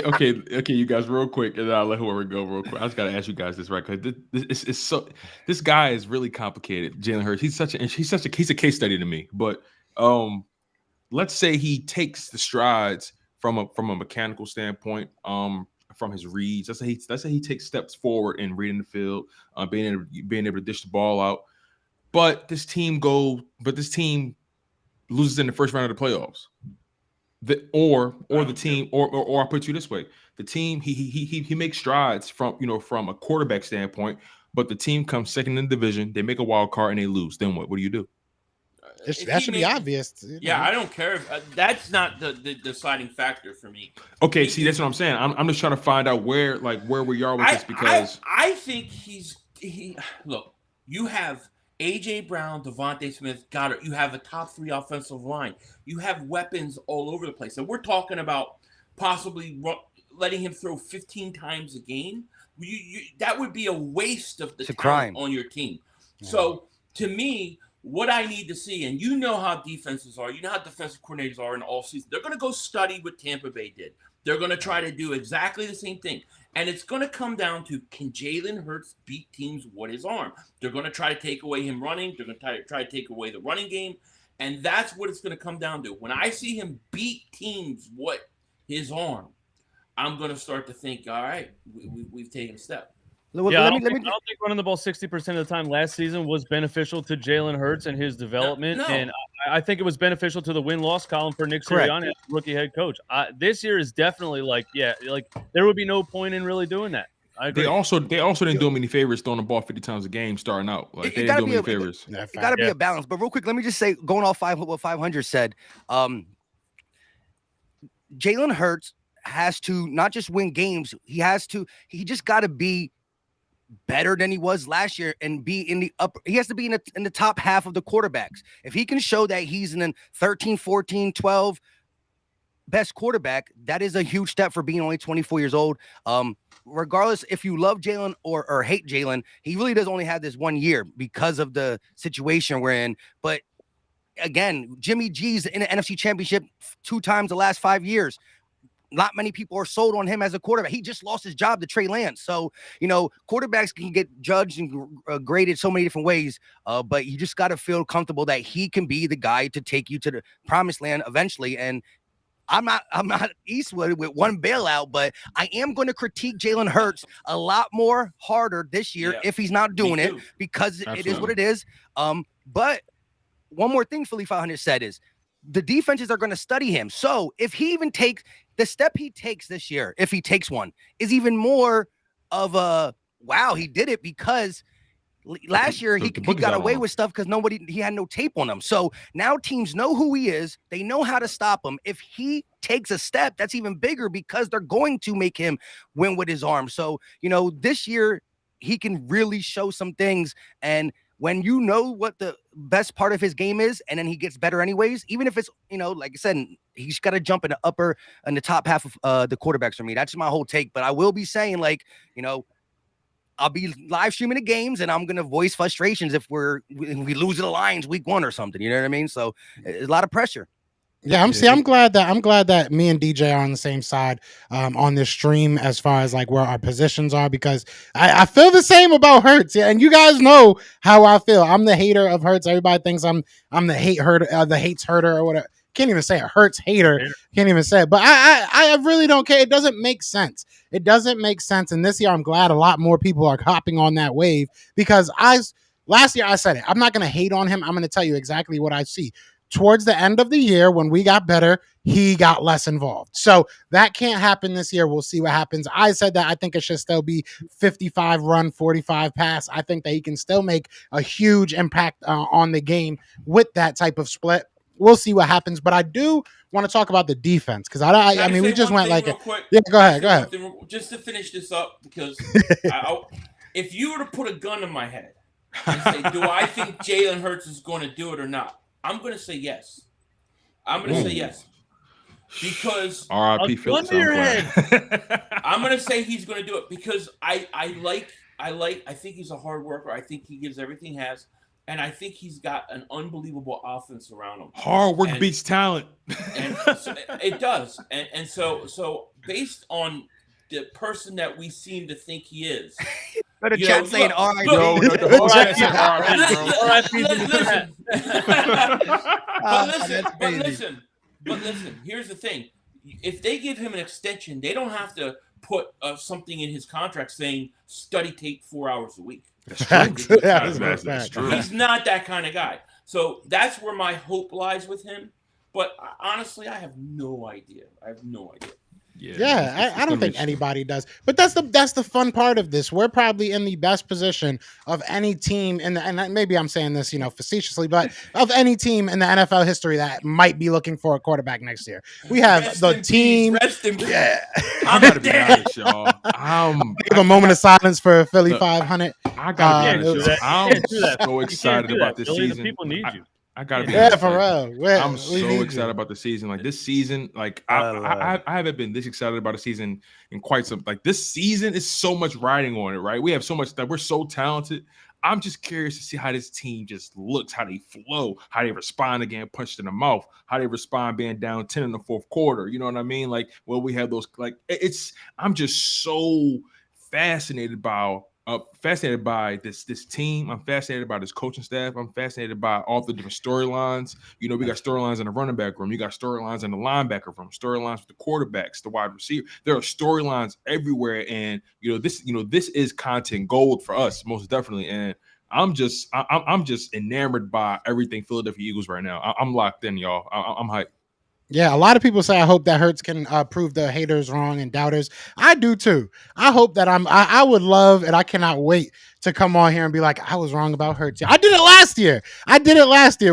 okay, you guys, real quick, and then I'll let whoever go real quick. I just gotta ask you guys this, right? Because it's so, this guy is really complicated. Jalen Hurts, he's a case study to me. But let's say he takes the strides from a mechanical standpoint, from his reads. Let's say he takes steps forward in reading the field, being able to dish the ball out. But this team loses in the first round of the playoffs. Or I'll put you this way: the team he makes strides from a quarterback standpoint, but the team comes second in the division. They make a wild card and they lose. Then what? What do you do? That should be obvious. Yeah, I don't care. That's not the deciding factor for me. Okay, see, that's what I'm saying. I'm just trying to find out where we are with this, because I think look. You have A.J. Brown, Devontae Smith, Goddard. You have a top 3 offensive line. You have weapons all over the place. And we're talking about possibly letting him throw 15 times a game. That would be a waste of the time on your team. Yeah. So, to me, what I need to see, and you know how defenses are, you know how defensive coordinators are in all season. They're going to go study what Tampa Bay did. They're going to try to do exactly the same thing. And it's going to come down to, can Jalen Hurts beat teams with his arm? They're going to try to take away him running. They're going to try to take away the running game. And that's what it's going to come down to. When I see him beat teams with his arm, I'm going to start to think, all right, we've taken a step. I don't think running the ball 60% of the time last season was beneficial to Jalen Hurts and his development. No. And I think it was beneficial to the win-loss column for Nick Sirianni, rookie head coach. This year is definitely there would be no point in really doing that. I agree. They also didn't do him any favors throwing the ball 50 times a game starting out. Like, they didn't do him any favors. It got to be a balance. But real quick, let me just say, going off what 500 said, Jalen Hurts has to not just win games. He just got to be better than he was last year and be in the upper. He has to be in the top half of the quarterbacks. If he can show that he's in the 13, 14, 12 best quarterback, that is a huge step for being only 24 years old. Regardless if you love Jalen or hate Jalen, he really does only have this 1 year because of the situation we're in. But again, Jimmy G's in the NFC Championship 2 times the last 5 years. Not many people are sold on him as a quarterback. He just lost his job to Trey Lance. So, quarterbacks can get judged and graded so many different ways. But you just got to feel comfortable that he can be the guy to take you to the promised land eventually. And I'm not Eastwood with one bailout, but I am going to critique Jalen Hurts a lot more harder this year if he's not doing it, because it is what it is. But one more thing Philly 500 said is, the defenses are going to study him. So if he even takes the step he takes this year, if he takes one, is even more of a wow, he did it, because last year he got away with stuff because he had no tape on him. So now teams know who he is. They know how to stop him. If he takes a step, that's even bigger, because they're going to make him win with his arm. So, this year he can really show some things. And when you know what the best part of his game is, and then he gets better anyways, even if it's, like I said, he's got to jump in the top half of the quarterbacks for me. That's my whole take. But I will be saying, I'll be live streaming the games, and I'm going to voice frustrations if we lose the Lions week 1 or something. You know what I mean? So it's a lot of pressure. Yeah, I'm glad that me and DJ are on the same side on this stream as far as where our positions are, because I feel the same about Hurts. Yeah, and you guys know how I feel. I'm the hater of Hurts. Everybody thinks I'm the hates herder or whatever. Can't even say it. Hurts hater. Can't even say it. But I really don't care. It doesn't make sense. It doesn't make sense. And this year, I'm glad a lot more people are hopping on that wave, because last year I said it. I'm not going to hate on him. I'm going to tell you exactly what I see. Towards the end of the year, when we got better, he got less involved. So that can't happen this year. We'll see what happens. I said that I think it should still be 55 run, 45 pass. I think that he can still make a huge impact on the game with that type of split. We'll see what happens. But I do want to talk about the defense, because I mean, we just went yeah, go ahead. Just to finish this up, because if you were to put a gun in my head and say, do I think Jalen Hurts is going to do it or not? I'm going to say yes. Because R.I.P. Phillips. I'm going to say he's going to do it, because I think he's a hard worker. I think he gives everything he has. and I think he's got an unbelievable offense around him. Hard work beats talent. And so it does. And so based on the person that we seem to think he is. But the chat saying R.I.P. Yo, the whole chat said R.I.P. But listen, here's the thing. If they give him an extension, they don't have to put something in his contract saying study tape 4 hours a week. That's true. He's not that kind of guy. So that's where my hope lies with him. But honestly, I have no idea. Yeah, I don't think anybody does. But that's the fun part of this. We're probably in the best position of any team and maybe I'm saying this, facetiously, but of any team in the NFL history that might be looking for a quarterback next year. We have the team. Yeah. I gotta be honest, y'all. Give a moment of silence for Philly 500. I gotta be honest, I'm so excited about this season. The people need you. I gotta be honest, for real. I'm so excited about the season. Like this season, like I haven't been this excited about a season in quite some. Like this season is so much riding on it, right? We have so much that we're so talented. I'm just curious to see how this team just looks, how they flow, how they respond to getting punched in the mouth, how they respond being down 10 in the fourth quarter. You know what I mean? Like, well, we have those. Like, I'm just so fascinated by this team. I'm fascinated by this coaching staff. I'm fascinated by all the different storylines. We got storylines in the running back room. You got storylines in the linebacker room, storylines with the quarterbacks, the wide receiver. There are storylines everywhere. And, this is content gold for us, most definitely. And I'm just enamored by everything Philadelphia Eagles right now. I'm locked in, y'all. I'm hyped. Yeah, a lot of people say I hope that Hurts can prove the haters wrong and doubters. I do too. I hope that I would love, and I cannot wait to come on here and be like, I was wrong about Hurts. I did it last year.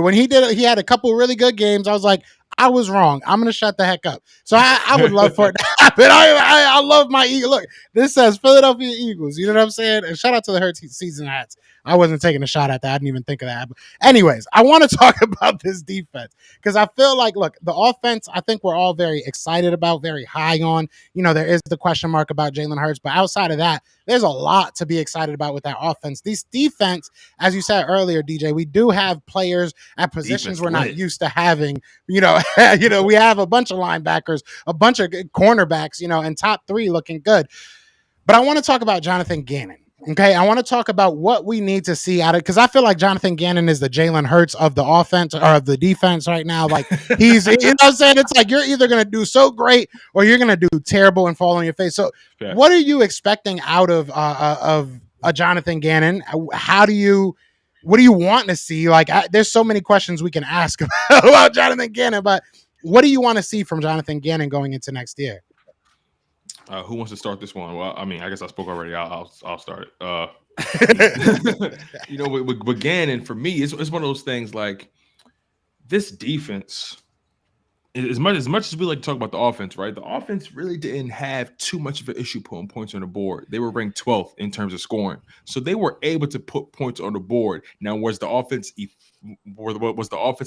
When he did it, he had a couple really good games. I was like, I was wrong. I'm gonna shut the heck up. So I would love for it to happen. I love my Eagles. Look, this says Philadelphia Eagles. You know what I'm saying? And shout out to the Hurts season hats. I wasn't taking a shot at that. I didn't even think of that. But anyways, I want to talk about this defense because I feel like, look, the offense, I think we're all very excited about, very high on. There is the question mark about Jalen Hurts, but outside of that, there's a lot to be excited about with that offense. This defense, as you said earlier, DJ, we do have players at positions we're not used to having. We have a bunch of linebackers, a bunch of cornerbacks, and top three looking good. But I want to talk about Jonathan Gannon. Okay, I want to talk about what we need to see out of it because I feel like Jonathan Gannon is the Jalen Hurts of the offense or of the defense right now. Like he's, you know what I'm saying? It's like you're either going to do so great or you're going to do terrible and fall on your face. So, What are you expecting out of a Jonathan Gannon? What do you want to see? Like, there's so many questions we can ask about Jonathan Gannon, but what do you want to see from Jonathan Gannon going into next year? Who wants to start this one? Well, I mean, I guess I spoke already. I'll start it. With Gannon, for me, it's one of those things like this defense. As much as we like to talk about the offense, right? The offense really didn't have too much of an issue putting points on the board. They were ranked 12th in terms of scoring, so they were able to put points on the board. Now, was the offense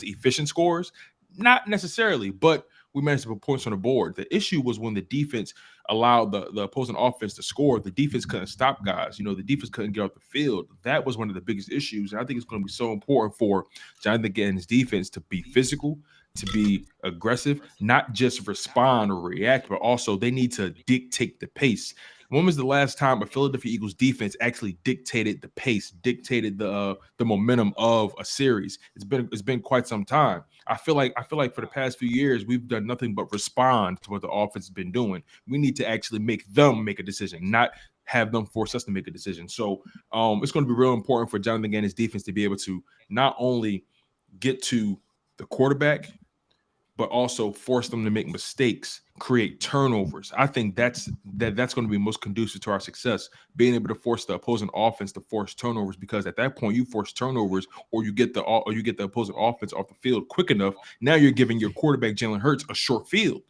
efficient scores? Not necessarily, but we managed to put points on the board. The issue was when the defense allowed the opposing offense to score. The defense couldn't stop guys. The defense couldn't get off the field. That was one of the biggest issues. And I think it's going to be so important for Jonathan Gannon's defense to be physical, to be aggressive, not just respond or react, but also they need to dictate the pace. When was the last time a Philadelphia Eagles defense actually dictated the pace, dictated the momentum of a series? It's been quite some time. I feel like for the past few years we've done nothing but respond to what the offense has been doing. We need to actually make them make a decision, not have them force us to make a decision. So it's going to be real important for Jonathan Gannon's defense to be able to not only get to the quarterback, but also force them to make mistakes, create turnovers. I think that's going to be most conducive to our success, being able to force the opposing offense to force turnovers, because at that point you force turnovers or you get the opposing offense off the field quick enough. Now you're giving your quarterback Jalen Hurts a short field.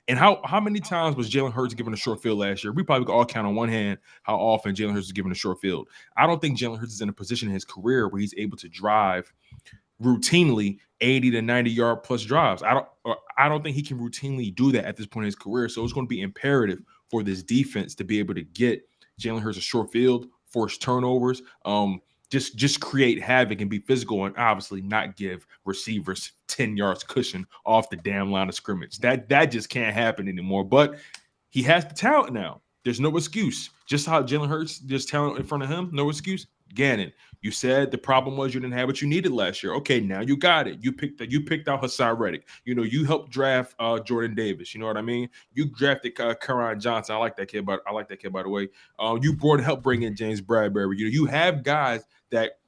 And how many times was Jalen Hurts given a short field last year? We probably could all count on one hand how often Jalen Hurts is given a short field. I don't think Jalen Hurts is in a position in his career where he's able to drive routinely 80 to 90 yard plus drives. I don't think he can routinely do that at this point in his career. So it's going to be imperative for this defense to be able to get Jalen Hurts a short field, force turnovers. just create havoc and be physical, and obviously not give receivers 10 yards cushion off the damn line of scrimmage. That just can't happen anymore. But he has the talent now. There's no excuse. Just how Jalen Hurts, there's talent in front of him, no excuse. Gannon, you said the problem was you didn't have what you needed last year. Okay, now you got it. You picked out Hassan Reddick. You helped draft Jordan Davis. You know what I mean? You drafted Karan Johnson. I like that kid, by the way. You helped bring in James Bradbury. You have guys that,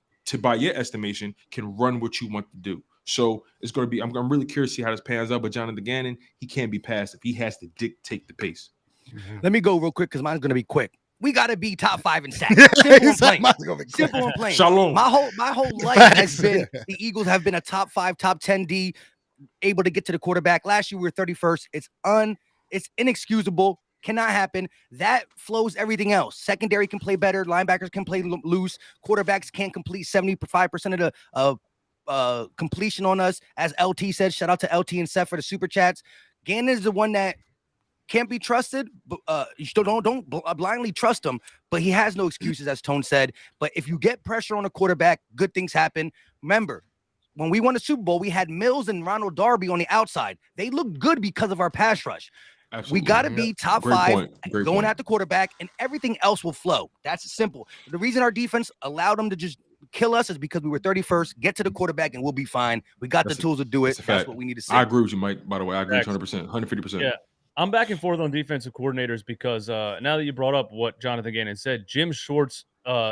by your estimation, can run what you want to do. So it's going to be. I'm really curious to see how this pans out. But Jonathan Gannon, he can't be passive. He has to dictate the pace. Let me go real quick because mine's going to be quick. We got to be top 5 in sacks. Simple and plain. Simple and plain. Shalom. My whole life has been the Eagles have been a top 5, top 10 D, able to get to the quarterback. Last year we were 31st. It's inexcusable. Cannot happen. That flows everything else. Secondary can play better. Linebackers can play loose. Quarterbacks can't complete 75% of the completion on us. As LT said, shout out to LT and Seth for the super chats. Gannon is the one that can't be trusted, but you still don't blindly trust him. But he has no excuses, as Tone said. But if you get pressure on a quarterback, good things happen. Remember, when we won the Super Bowl, we had Mills and Ronald Darby on the outside. They looked good because of our pass rush. Absolutely. We got to be top Great 5 point. going at the quarterback, and everything else will flow. That's simple. The reason our defense allowed them to just kill us is because we were 31st. Get to the quarterback, and we'll be fine. We got the tools to do it. That's what we need to see. I agree with you, Mike. By the way, I agree 100%, 150%. Yeah. I'm back and forth on defensive coordinators because now that you brought up what Jonathan Gannon said, Jim Schwartz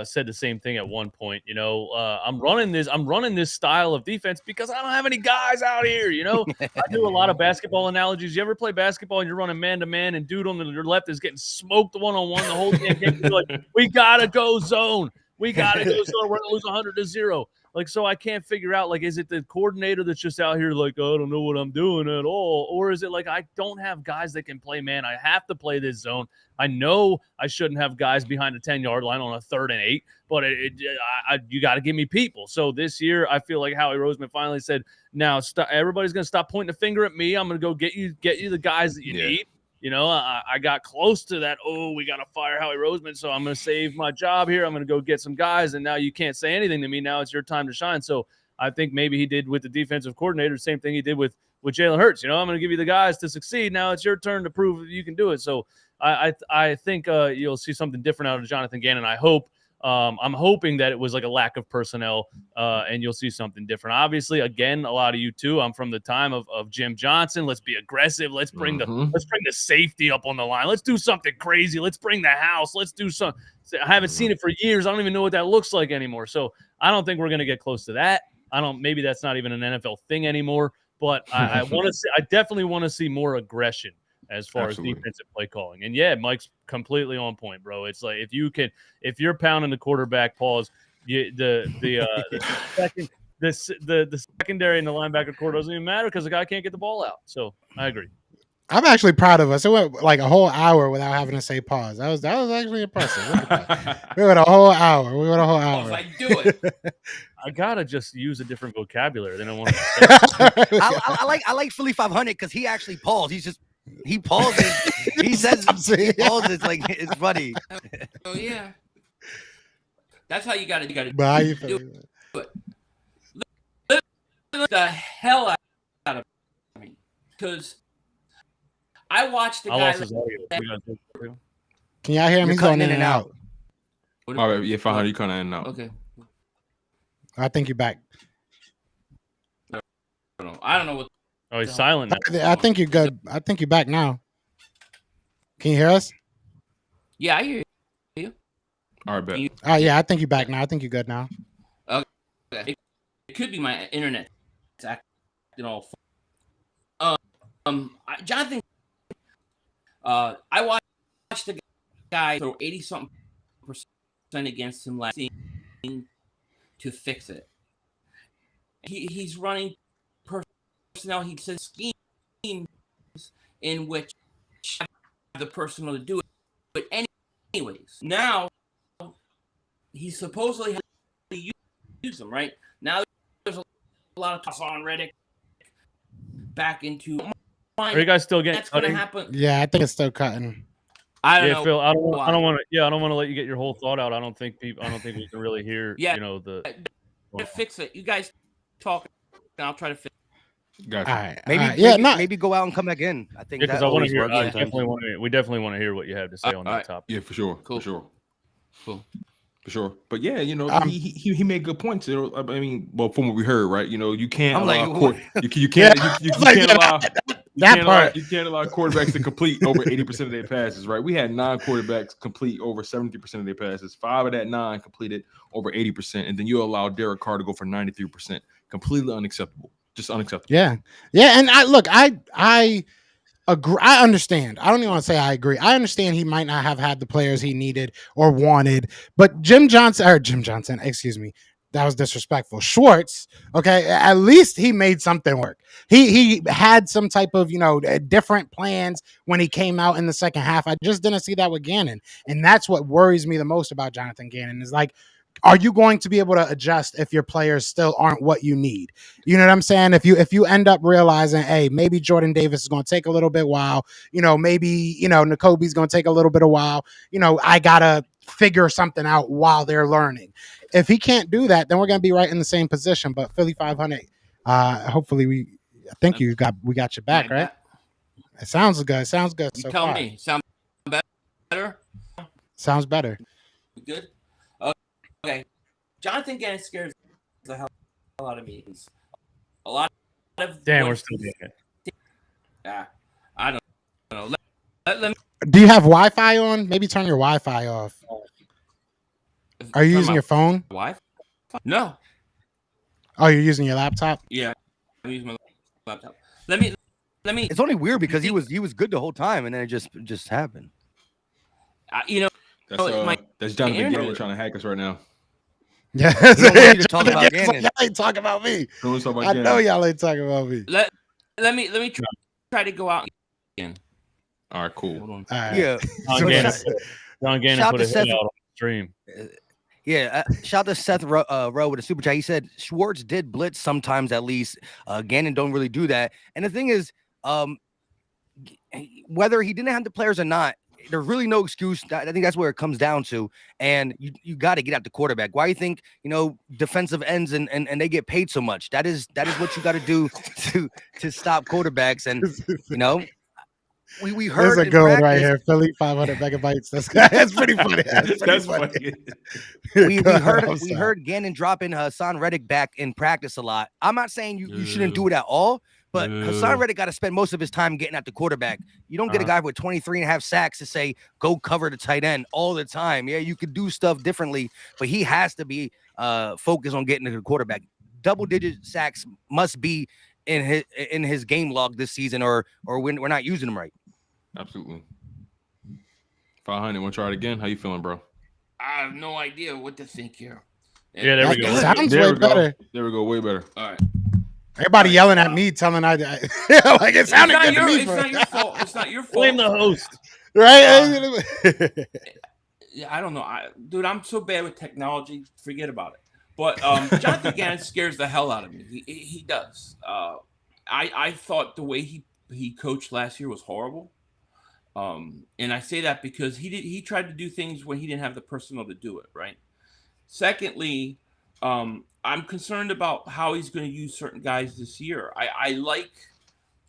said the same thing at one point. I'm running this style of defense because I don't have any guys out here. I do a lot of basketball analogies. You ever play basketball and you're running man to man and dude on your left is getting smoked 1-on-1 the whole damn game? You're like, we gotta go zone. We gotta go zone. We're gonna lose 100-0. So I can't figure out, is it the coordinator that's just out here I don't know what I'm doing at all? Or is it I don't have guys that can play man? I have to play this zone. I know I shouldn't have guys behind the 10-yard line on a 3rd and 8, but you got to give me people. So this year, I feel like Howie Roseman finally said, now everybody's going to stop pointing a finger at me. I'm going to go get you the guys that you need. I got close to that. Oh, we got to fire Howie Roseman, so I'm going to save my job here. I'm going to go get some guys, and now you can't say anything to me. Now it's your time to shine. So I think maybe he did with the defensive coordinator, same thing he did with Jalen Hurts. I'm going to give you the guys to succeed. Now it's your turn to prove you can do it. So I think you'll see something different out of Jonathan Gannon. I hope. I'm hoping that it was a lack of personnel, and you'll see something different. Obviously, again, a lot of you too. I'm from the time of Jim Johnson. Let's be aggressive. Let's bring the safety up on the line. Let's do something crazy. Let's bring the house. Let's do something. I haven't seen it for years. I don't even know what that looks like anymore. So I don't think we're going to get close to that. Maybe that's not even an NFL thing anymore. But I want to see. I definitely want to see more aggression as far as defensive play calling. And yeah, Mike's completely on point, bro. It's if you're pounding the quarterback, pause. The secondary and the linebacker core doesn't even matter because the guy can't get the ball out. So I agree. I'm actually proud of us. It went a whole hour without having to say pause. That was actually impressive. Look at that. We went a whole hour. I do it. I gotta just use a different vocabulary. They don't want to. I like Philly 500 because he actually paused. He pauses. He says he pauses. It's funny. Oh yeah, that's how you got to But how you do feel? it. Look the hell out of me because I watched the guy. Can y'all hear him? He's going in and out. All right, yeah, 500. You kind of in and out. Okay. I think you're back. I don't know what. Oh, he's silent now. I think you're good. I think you're back now. Can you hear us? Yeah, I hear you. All right, bet. Yeah, I think you're back now. I think you're good now. Okay. It could be my internet. It's acting all. Jonathan. I watched the guy throw 80-something% against him last season to fix it. He's running personnel. He says schemes in which the personnel to do it. But anyways, now he supposedly has to use them, right? Now there's a lot of toss on Reddick back into. Are you guys still getting? That's going to happen. Yeah, I think it's still cutting. I don't Yeah, know. Phil, I don't why. want to. Yeah, I don't want to let you get your whole thought out. I don't think we can really hear. Yeah. You know the. Fix it. You guys talk, and I'll try to fix. Gotcha. All right. Maybe maybe go out and come back in. I think Because that I want to always hear. works I sometimes. we definitely want to hear what you have to say on that right. topic. Yeah, for sure. Cool. For sure. Cool. For sure. But yeah, you know, he made good points. You know, I mean, well, from what we heard, right? You know, you can't allow you can't allow you can't allow quarterbacks to complete over 80% of their passes, right? We had 9 quarterbacks complete over 70% of their passes. 5 of that 9 completed over 80%, and then you allow Derek Carr to go for 93%. Completely unacceptable. Just unacceptable. Yeah. And I agree. I understand. I don't even want to say I agree. I understand he might not have had the players he needed or wanted, but Jim Johnson, excuse me, that was disrespectful. Schwartz, okay, at least he made something work. He had some type of, different plans when he came out in the second half. I just didn't see that with Gannon, and that's what worries me the most about Jonathan Gannon is like, are you going to be able to adjust if your players still aren't what you need? You know what I'm saying? If you end up realizing, hey, maybe Jordan Davis is going to take a little bit while, maybe, N'Kobe's going to take a little bit of while, I got to figure something out while they're learning. If he can't do that, then we're going to be right in the same position. But Philly 500, hopefully we got your back, right? It sounds good. It sounds good. You so tell far. me. Sound better? Sounds better. Good. Okay. Jonathan Gannon scares the hell out of me. A lot of Damn, we're still doing it. I don't know. Let me, Do you have Wi-Fi on? Maybe turn your Wi-Fi off. Are you using your phone? Wi-Fi? No. Oh, you're using your laptop? Yeah, I'm using my laptop. Let me. It's only weird because he was good the whole time, and then it just happened. That's Jonathan Gannon trying to hack us right now. Yeah, to talk about Gannon. Y'all ain't talking about me. I know y'all ain't talking about me. Let me try to go out again. All right, cool. Hold on. All right. Yeah. John Gannon put a hit out on the stream. Yeah, shout out to Seth Rowe with a super chat. He said Schwartz did blitz sometimes at least. Gannon don't really do that. And the thing is, whether he didn't have the players or not, there's really no excuse. I think that's where it comes down to. And you got to get at the quarterback. Why do you think, defensive ends and they get paid so much? That is what you got to do to stop quarterbacks. And, we heard there's a good one right here. Philly 500 megabytes. That's pretty funny. That's funny. We heard Gannon dropping Hassan Reddick back in practice a lot. I'm not saying you shouldn't do it at all, but Hassan Reddick got to spend most of his time getting at the quarterback. You don't get a guy with 23.5 sacks to say, go cover the tight end all the time. Yeah, you could do stuff differently, but he has to be focused on getting to the quarterback. Double-digit sacks must be in his game log this season, or we're not using him right. Absolutely. 500. Want to try it again? How you feeling, bro? I have no idea what to think here. Yeah, there we go. Sounds way better. There we go. Way better. All right. Everybody yelling at me, telling like it sounded good to me. It's not your fault. It's not your fault. Blame the host. Right? I don't know. Dude, I'm so bad with technology. Forget about it. But Jonathan Gannon scares the hell out of me. He does. I thought the way he coached last year was horrible. And I say that because he tried to do things when he didn't have the personnel to do it, right? Secondly, I'm concerned about how he's going to use certain guys this year. I like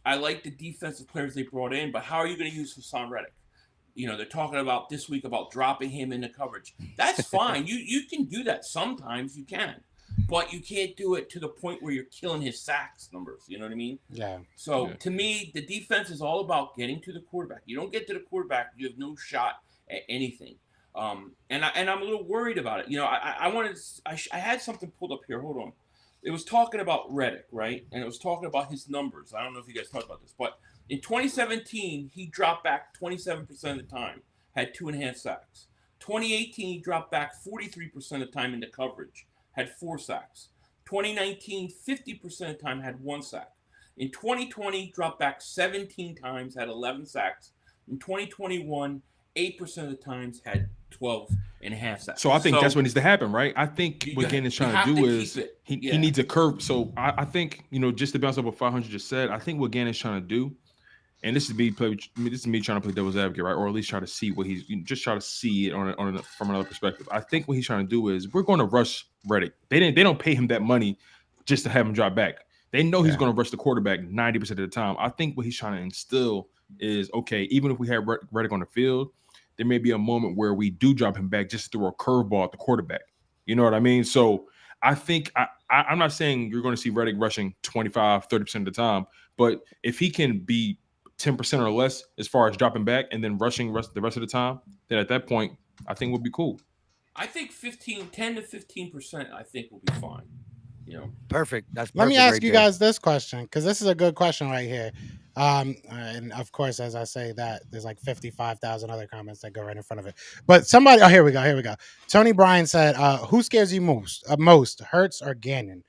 the defensive players they brought in, but how are you going to use Hassan Reddick? They're talking about this week about dropping him into coverage. That's fine. You can do that sometimes. You can. But you can't do it to the point where you're killing his sacks numbers. You know what I mean? Yeah. So to me, the defense is all about getting to the quarterback. You don't get to the quarterback, you have no shot at anything. And I'm a little worried about it. I had something pulled up here. Hold on. It was talking about Reddick, right? And it was talking about his numbers. I don't know if you guys talked about this, but in 2017, he dropped back 27% of the time, had 2.5 sacks. 2018, he dropped back 43% of the time into coverage, had 4 sacks. 2019, 50% of the time, had 1 sack. In 2020, dropped back 17 times, had 11 sacks. In 2021, 8% of the times, had 12.5 sacks. So I think that's what needs to happen, right? I think what Gannon's trying to do is he needs a curve. So I think, just to bounce up what 500 just said, I think what Gannon's trying to do and this is me trying to play devil's advocate, right? Or at least try to see what just try to see it from another perspective. I think what he's trying to do is we're going to rush Reddick. They don't pay him that money just to have him drop back. They know he's going to rush the quarterback 90% of the time. I think what he's trying to instill is, okay, even if we have Reddick on the field, there may be a moment where we do drop him back just to throw a curveball at the quarterback. You know what I mean? So I think I'm not saying you're going to see Reddick rushing 25, 30% of the time, but if he can be 10% or less as far as dropping back and then rushing the rest of the time, then at that point, I think we'll be cool. I think 10 to 15%, I think will be fine. You know, perfect. That's perfect. Let me ask you guys this question, because this is a good question right here. And of course, as I say that, there's like 55,000 other comments that go right in front of it. But somebody, here we go. Tony Bryan said, "Who scares you most, Hurts or Gannon?"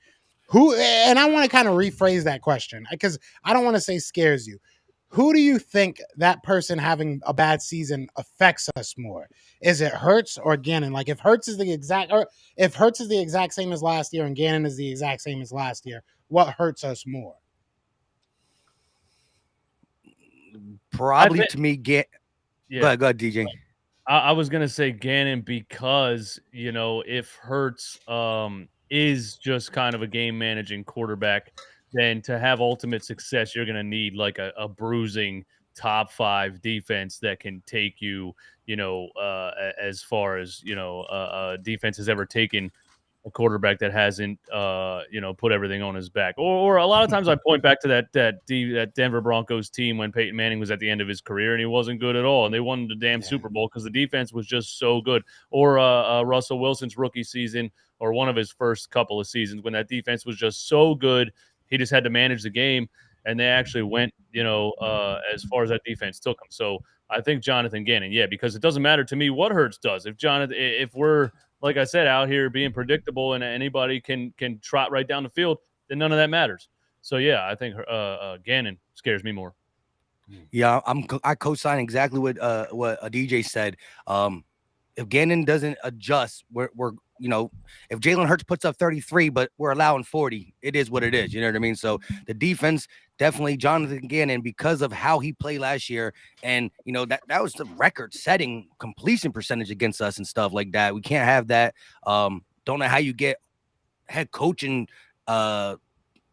Who? And I want to kind of rephrase that question because I don't want to say scares you. Who do you think that person having a bad season affects us more? Is it Hurts or Gannon? Like if Hurts is the exact same as last year and Gannon is the exact same as last year, what hurts us more? Probably to me, Go ahead, DJ. I was gonna say Gannon because if Hurts is just kind of a game managing quarterback, then to have ultimate success, you're gonna need like a bruising top 5 defense that can take you, as far as defense has ever taken a quarterback that hasn't put everything on his back. Or a lot of times I point back to that Denver Broncos team when Peyton Manning was at the end of his career and he wasn't good at all, and they won the damn Super Bowl because the defense was just so good. Or Russell Wilson's rookie season, or one of his first couple of seasons when that defense was just so good, he just had to manage the game, and they actually went as far as that defense took them. So I think Jonathan Gannon, because it doesn't matter to me what Hurts does. If we're, like I said, out here being predictable and anybody can trot right down the field, then none of that matters. So, I think Gannon scares me more. Yeah, I co-sign exactly what a DJ said. If Gannon doesn't adjust, we're if Jalen Hurts puts up 33, but we're allowing 40, it is what it is. You know what I mean? So the defense, definitely Jonathan Gannon, because of how he played last year. And, that was the record-setting completion percentage against us and stuff like that. We can't have that. Don't know how you get head coaching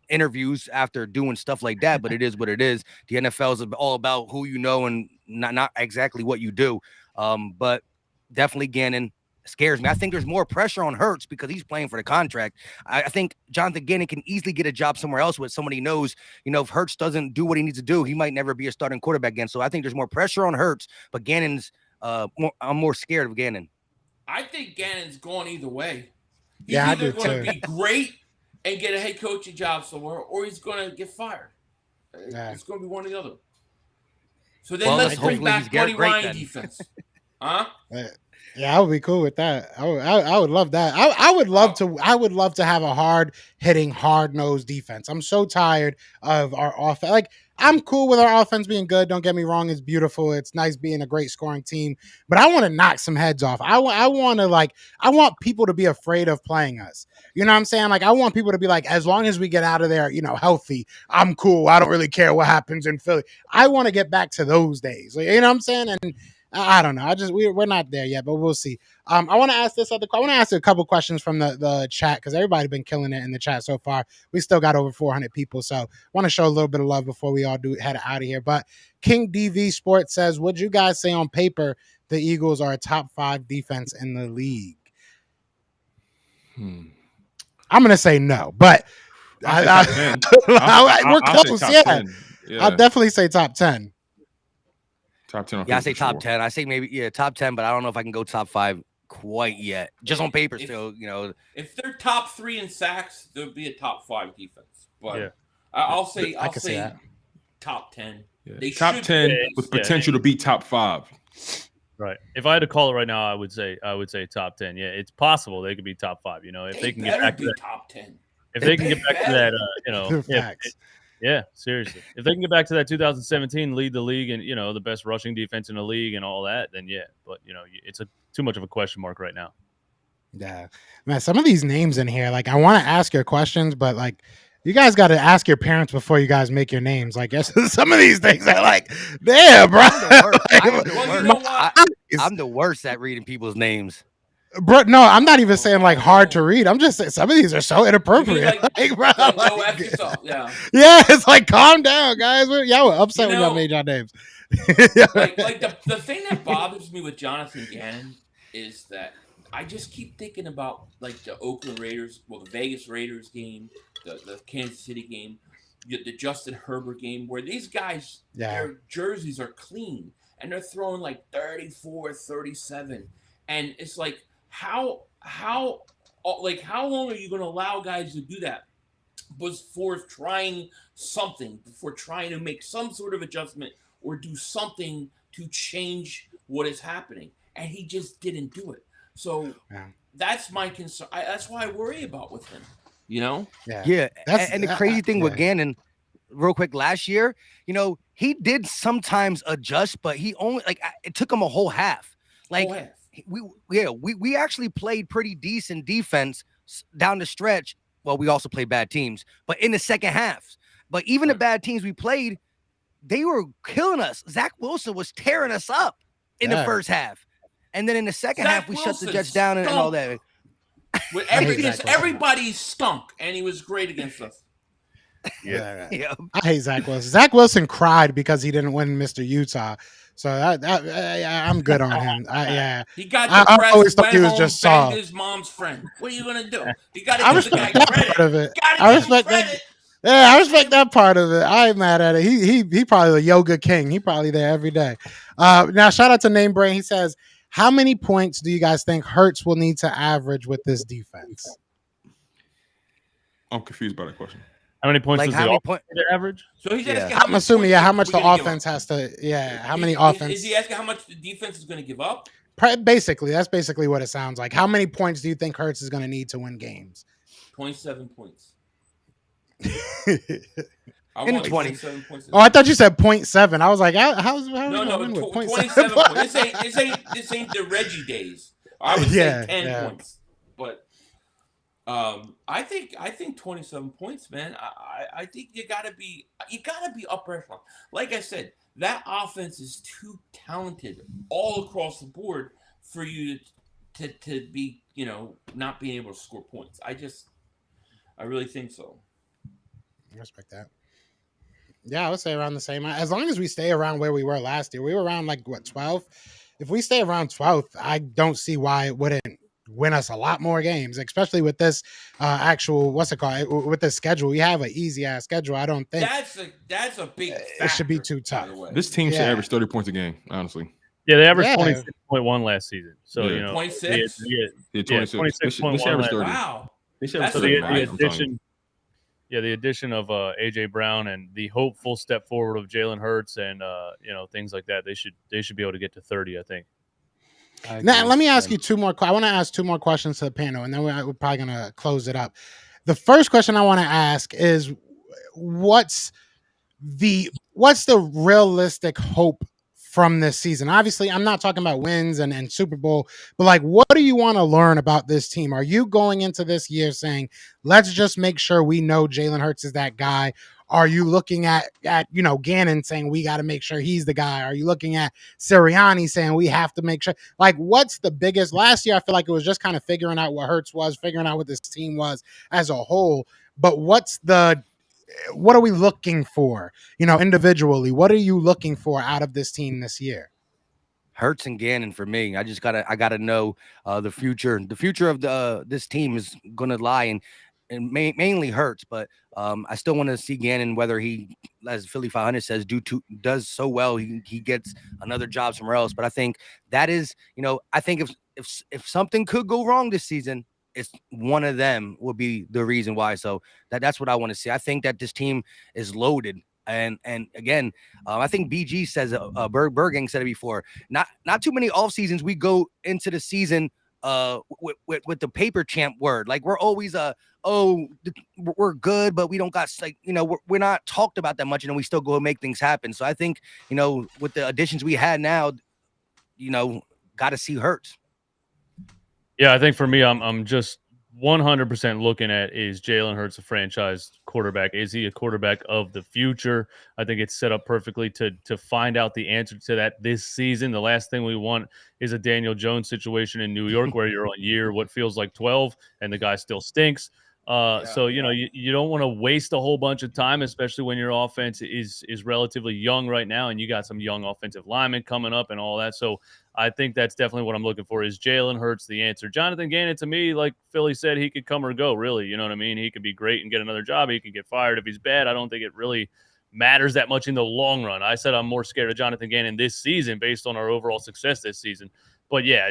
interviews after doing stuff like that, but it is what it is. The NFL is all about who you know and not exactly what you do. But definitely Gannon scares me. I think there's more pressure on Hurts because he's playing for the contract. I think Jonathan Gannon can easily get a job somewhere else with somebody knows, if Hurts doesn't do what he needs to do, he might never be a starting quarterback again. So I think there's more pressure on Hurts, but Gannon's I'm more scared of Gannon. I think Gannon's going either way. He's either going to be great and get a head coaching job somewhere, or he's going to get fired. It's going to be one or the other. So then let's bring back Buddy Ryan defense. Huh? Yeah, I would be cool with that. I would love that. I would love to have a hard hitting, hard nosed defense. I'm so tired of our offense. Like I'm cool with our offense being good. Don't get me wrong; it's beautiful. It's nice being a great scoring team. But I want to knock some heads off. I want people to be afraid of playing us. You know what I'm saying? Like I want people to be like, as long as we get out of there, healthy, I'm cool. I don't really care what happens in Philly. I want to get back to those days. Like, you know what I'm saying? And I don't know. We're not there yet, but we'll see. I want to ask a couple questions from the chat because everybody's been killing it in the chat so far. We still got over 400 people, so I want to show a little bit of love before we all head out of here. But King DV Sports says, would you guys say on paper the Eagles are a top 5 defense in the league? I'm gonna say no, but we're close. Yeah, I'll definitely say top 10. Top 10. I say top 10. I say maybe top 10, but I don't know if I can go top 5 quite yet. Just on paper, still, If they're top 3 in sacks, they'll be a top 5 defense. But I'll say top 10. Yeah. They top 10 with potential to be top 5. Right. If I had to call it right now, I would say top 10. Yeah, it's possible they could be top 5. If they can get back to that, top 10. If they can get back to that, yeah, seriously. If they can get back to that 2017, lead the league and, the best rushing defense in the league and all that, then yeah. But, it's too much of a question mark right now. Yeah. Man, some of these names in here, like I want to ask your questions, but like You guys got to ask your parents before you guys make your names. Like some of these things are like, damn, bro. I'm the worst at reading people's names. Bro, no, I'm not even saying like hard to read. I'm just saying some of these are so inappropriate. Bro, go F yourself. Yeah. Yeah, it's like calm down, guys. Y'all were upset when y'all made y'all names. like the thing that bothers me with Jonathan Gannon is that I just keep thinking about like the Oakland Raiders, the Vegas Raiders game, the Kansas City game, the Justin Herbert game, where these guys, their jerseys are clean and they're throwing like 34, 37. And it's like, how long are you going to allow guys to do that? Before trying something, before trying to make some sort of adjustment or do something to change what is happening. And he just didn't do it. So that's my concern. That's why I worry about with him, you know? Yeah. And the crazy thing with Gannon, real quick, last year, you know, he did sometimes adjust, but he only it took him a whole half. Like we actually played pretty decent defense down the stretch. Well, we also played bad teams, but in the second half. But even the bad teams we played, they were killing us. Zach Wilson was tearing us up in the first half. And then in the second half, we shut the Jets down and all that. Everybody stunk, and he was great against us. I hate Zach Wilson. Zach Wilson cried because he didn't win Mr. Utah. So I'm good on him. He got depressed. I always thought he was just soft. His mom's friend. What are you gonna do? You got to give the guy credit. Part of it. I respect that. Yeah, I respect that part of it. I ain't mad at it. He probably the yoga king. He probably there every day. Now shout out to Name Brain. He says, how many points do you guys think Hurts will need to average with this defense? I'm confused by that question. How many points does the average? So he's asking I'm assuming, how much the offense has to, how many offense. Is he asking how much the defense is going to give up? Basically, that's basically what it sounds like. How many points do you think Hurts is going to need to win games? 27 points. In the 20. Points. Oh, I thought you said 0.7. I was like, how's no, 27 points. This ain't the Reggie days. I would say 10 points. But I think 27 points, man. I think you gotta be upper echelon. Like I said, that offense is too talented all across the board for you to be, not being able to score points. I really think so. I respect that. Yeah, I would say around the same. As long as we stay around where we were last year, we were around 12. If we stay around 12th, I don't see why it wouldn't win us a lot more games, especially with this with this schedule. We have an easy ass schedule. I don't think that's a big factor, it should be too tough. This team should average 30 points a game, honestly. Yeah, they averaged 26.1 last season. So 26. Yeah, 26.1. Wow. The addition of AJ Brown and the hopeful step forward of Jalen Hurts and things like that, they should be able to get to 30, I think. Now, let me ask you two more. I want to ask two more questions to the panel, and then we're probably going to close it up. The first question I want to ask is, what's the realistic hope from this season? Obviously, I'm not talking about wins and Super Bowl, but what do you want to learn about this team? Are you going into this year saying, let's just make sure we know Jalen Hurts is that guy? Are you looking at Gannon saying we got to make sure he's the guy? Are you looking at Sirianni saying we have to make sure? What's the biggest? Last year, I feel like it was just kind of figuring out what Hurts was, figuring out what this team was as a whole. But what are we looking for? Individually, what are you looking for out of this team this year? Hurts and Gannon for me. I gotta know the future. The future of this team is gonna lie and mainly Hurts, but I still want to see Gannon, whether he, as Philly 500 says, does so well he gets another job somewhere else. But I think that is, I think if something could go wrong this season, it's one of them will be the reason why. So that's what I want to see. I think that this team is loaded. And again, I think BG says Bergang said it before. Not too many off seasons we go into the season with the paper champ word. We're always we're good, but we don't got we're not talked about that much, and we still go and make things happen. So I think with the additions we had now, got to see Hurts. Yeah, I think for me, I'm just 100% looking at is Jalen Hurts a franchise quarterback? Is he a quarterback of the future? I think it's set up perfectly to find out the answer to that this season. The last thing we want is a Daniel Jones situation in New York where you're on year what feels like 12 and the guy still stinks. So you don't want to waste a whole bunch of time, especially when your offense is relatively young right now, and you got some young offensive linemen coming up and all that. So I think that's definitely what I'm looking for. Is Jalen Hurts the answer? Jonathan Gannon, to me, like Philly said, he could come or go. Really, you know what I mean? He could be great and get another job. He could get fired if he's bad. I don't think it really matters that much in the long run. I said I'm more scared of Jonathan Gannon this season based on our overall success this season. But yeah,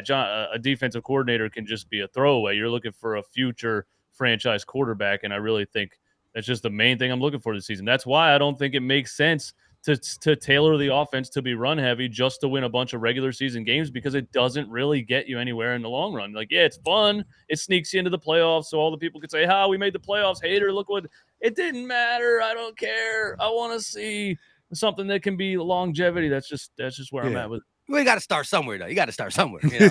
a defensive coordinator can just be a throwaway. You're looking for a future franchise quarterback, and I really think that's just the main thing I'm looking for this season. That's why I don't think it makes sense to tailor the offense to be run heavy just to win a bunch of regular season games, because it doesn't really get you anywhere in the long run. Like, yeah, it's fun. It sneaks you into the playoffs, so all the people could say, we made the playoffs. Hater, look what – it didn't matter. I don't care. I want to see something that can be longevity. That's just where I'm at with it. We got to start somewhere, though. You got to start somewhere. You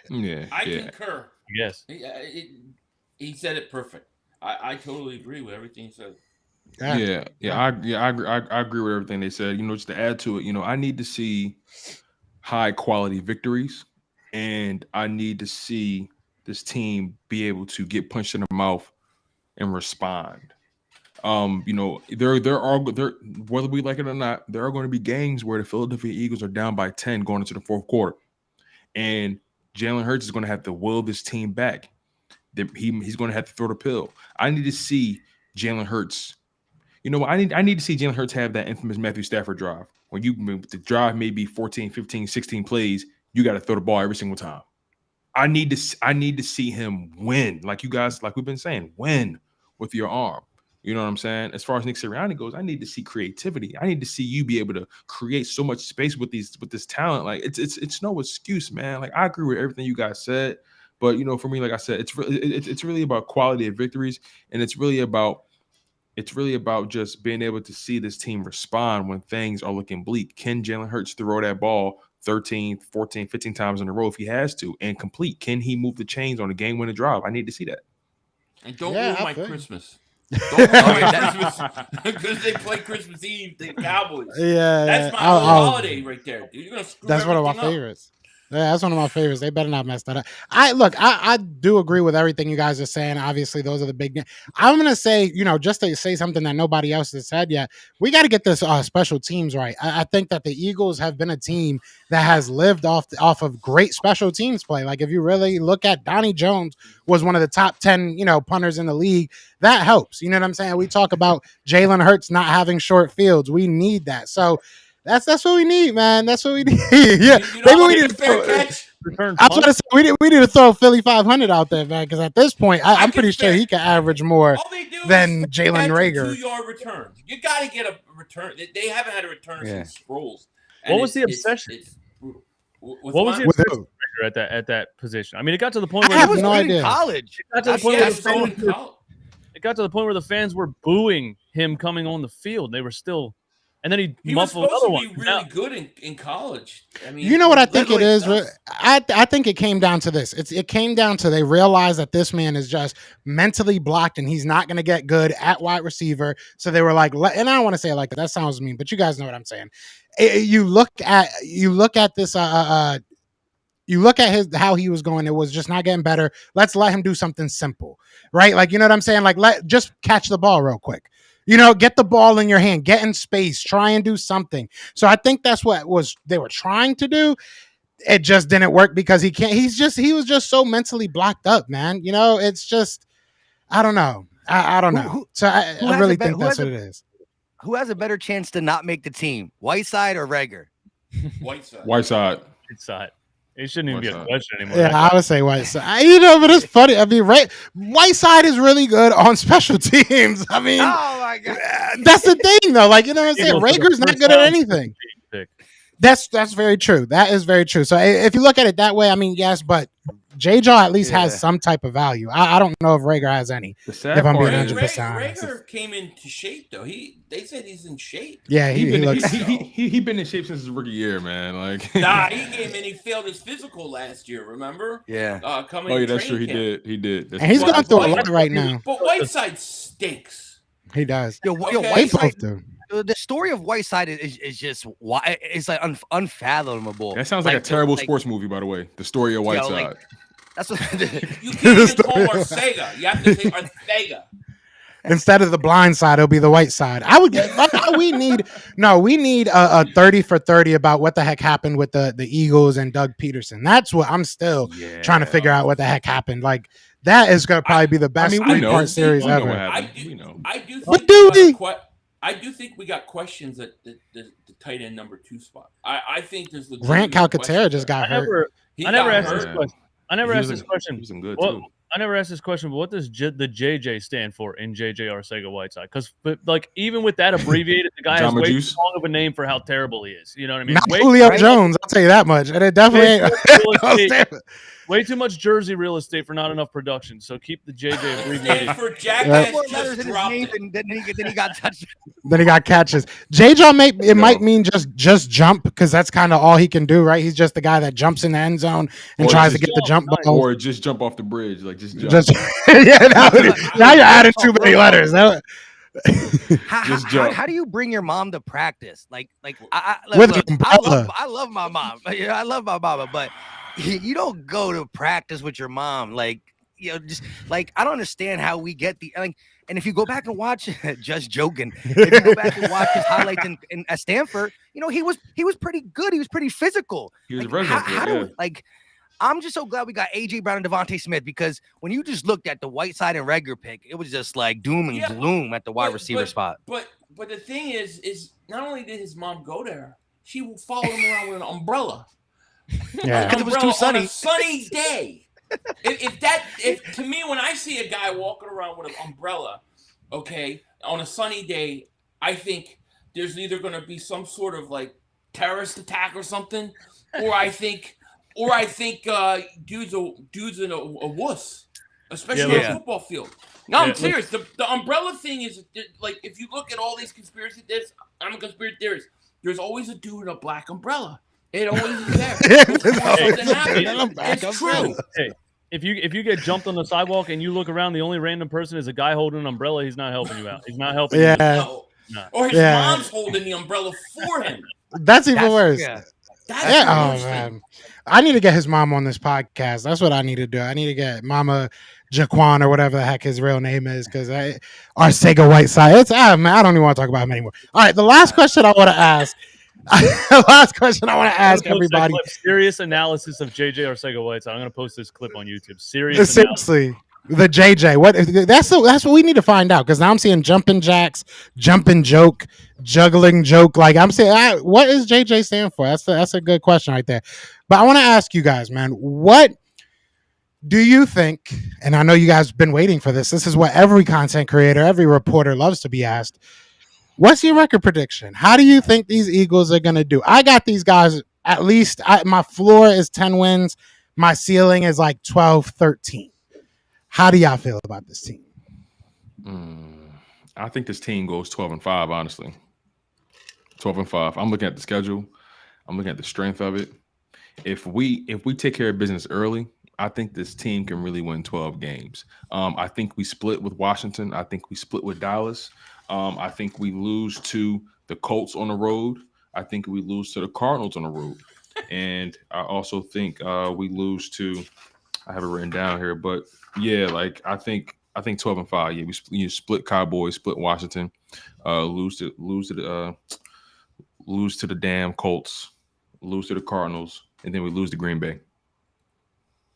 know? I concur. Yes. He said it perfect. I totally agree with everything he said. I agree with everything they said. Just to add to it, I need to see high quality victories, and I need to see this team be able to get punched in the mouth and respond. There whether we like it or not, there are going to be games where the Philadelphia Eagles are down by 10 going into the fourth quarter, and Jalen Hurts is going to have to will this team back. He's going to have to throw the pill. I need to see Jalen Hurts. I need to see Jalen Hurts have that infamous Matthew Stafford drive. When the drive may be 14, 15, 16 plays, you got to throw the ball every single time. I need to see him win, like we've been saying, win with your arm. You know what I'm saying? As far as Nick Sirianni goes, I need to see creativity. I need to see you be able to create so much space with this talent. Like it's no excuse, man. Like I agree with everything you guys said, but for me, like I said, it's really about quality of victories, and it's really about just being able to see this team respond when things are looking bleak. Can Jalen Hurts throw that ball 13, 14, 15 times in a row if he has to and complete? Can he move the chains on a game-winning drive? I need to see that. And don't ruin my Christmas. Don't ruin my Christmas because they play Christmas Eve, the Cowboys. Yeah, that's my holiday right there, dude. You're gonna screw that's one of my favorites. Yeah, that's one of my favorites. They better not mess that up. I do agree with everything you guys are saying. Obviously, those are the big. I'm gonna say, just to say something that nobody else has said yet. We got to get this special teams right. I think that the Eagles have been a team that has lived off of great special teams play. Like if you really look at Donnie Jones was one of the top 10, punters in the league. That helps. You know what I'm saying? We talk about Jalen Hurts not having short fields. We need that. So. That's what we need, man. That's what we need. Yeah, maybe we need to throw. I was going to say we need to throw Philly 500 out there, man. Because at this point, I'm pretty sure he can average more than Jalen Reagor. 2-yard return. You got to get a return. They haven't had a return since Sproles. What was the obsession? What was the obsession at that position? I mean, it got to the point where I have no idea. College. It got to the point where the fans were booing him coming on the field. They were still. And then he muffled another one. He was supposed to be really good in college. I mean, you know what I think it is? I think it came down to this. It came down to they realized that this man is just mentally blocked and he's not going to get good at wide receiver. So they were like, and I don't want to say it like that. That sounds mean, but you guys know what I'm saying. You look at this. You look at how he was going. It was just not getting better. Let's let him do something simple, right? Like, you know what I'm saying? Like, just catch the ball real quick. Get the ball in your hand, get in space, try and do something. So I think that's what they were trying to do. It just didn't work because he can't. He was just so mentally blocked up, man. It's just, I don't know. I don't know. So I really think that's what it is. Who has a better chance to not make the team, Whiteside or Reagor? Whiteside. It shouldn't even be a question anymore. Yeah, I would say Whiteside. But it's funny. I mean, Whiteside is really good on special teams. I mean, oh my God, that's the thing, though. Like, you know what I'm saying? Rager's not good at anything. That's very true. That is very true. So if you look at it that way, I mean, yes, but J-Jaw at least Yeah. has some type of value. I don't know if Rager has any. The sad If I'm being part is 100% honest. Rager came into shape though. They said he's in shape. Yeah, he looks. he been in shape since his rookie year, man. Like Nah, he came in. He failed his physical last year. Remember? Yeah. Coming. Oh yeah, to that's true. He training camp. did. And he's Well, going through a White- lot right now. But Whiteside stinks. He does. Yo, Okay. They Whiteside, both do. the story of Whiteside is just why it's like unfathomable. That sounds like a terrible sports movie, by the way. The story of Whiteside. like, that's what. You can't even call him Ortega. You have to say Ortega. Instead of the blind side, it'll be the white side. We need a 30 for 30 about what the heck happened with the Eagles and Doug Peterson. That's what I'm still trying to figure out what the heck happened. Like that is going to probably be the best three-part series ever. I do What think do we? I do think we got questions at the tight end number 2 spot. I think there's Grant Calcaterra just got hurt. I never asked this question. I never asked this question. He was in good Well, too. I never asked this question, but what does the JJ stand for in JJ Arcega Whiteside? Because, like, even with that abbreviated, the guy has Jamba way Juice? too long of a name for how terrible he is. You know what I mean? Not Way, Julio Jones, I'll tell you that much. And it definitely ain't. way too much jersey real estate for not enough production. So keep the JJ abbreviated. for Jackass More letters just in his dropped name, it. then he got touched. Then he got catches. J-Jaw might mean just jump because that's kind of all he can do, right? He's just the guy that jumps in the end zone and Or tries to just get the jump ball. Or just jump off the bridge, like just jump. Just now you're adding too many letters. How do you bring your mom to practice? Like With look, an umbrella. I love my mom. I love my mama, but you don't go to practice with your mom. Like, just like I don't understand how we get the like. And if you go back and watch, just joking. If you go back and watch his highlights at Stanford, he was pretty good. He was pretty physical. He was like, resident, how do we, I'm just so glad we got AJ Brown and Devontae Smith because when you just looked at the Whiteside and Reagor pick, it was just like doom and gloom at the wide receiver spot. But the thing is not only did his mom go there, she followed him around with an umbrella. Yeah. Because it was too sunny. On a sunny day. If to me, when I see a guy walking around with an umbrella, okay, on a sunny day, I think there's either going to be some sort of like terrorist attack or something, or I think dude's in a wuss, especially on a football field. No, I'm serious. The umbrella thing is like if you look at all these conspiracy theories, I'm a conspiracy theorist. There's always a dude in a black umbrella. It always is there. It's true. Hey, if you get jumped on the sidewalk and you look around, the only random person is a guy holding an umbrella. He's not helping you out. He's not helping you. No. Or his mom's holding the umbrella for him. That's even worse. That's man. I need to get his mom on this podcast. That's what I need to do. I need to get Mama Jaquan or whatever the heck his real name is because Arcega Whiteside. It's man, I don't even want to talk about him anymore. All right, the last question I want to ask. Everybody. Serious analysis of JJ Arcega Whiteside. I'm going to post this clip on YouTube. Seriously, the JJ. That's what we need to find out because now I'm seeing jumping jacks, jumping joke, juggling joke. Like I'm saying, what is JJ stand for? That's a good question right there. But I want to ask you guys, man, what do you think? And I know you guys have been waiting for this. This is what every content creator, every reporter loves to be asked. What's your record prediction? How do you think these Eagles are going to do? I got these guys at least. My floor is 10 wins. My ceiling is like 12, 13. How do y'all feel about this team? I think this team goes 12-5, honestly. 12-5. I'm looking at the schedule. I'm looking at the strength of it. If we take care of business early, I think this team can really win 12 games. I think we split with Washington. I think we split with Dallas. I think we lose to the Colts on the road. I think we lose to the Cardinals on the road. And I also think we lose to, I have it written down here, but yeah, like I think 12-5. Yeah, we split Cowboys, split Washington, lose to the damn Colts, lose to the Cardinals, and then we lose to Green Bay.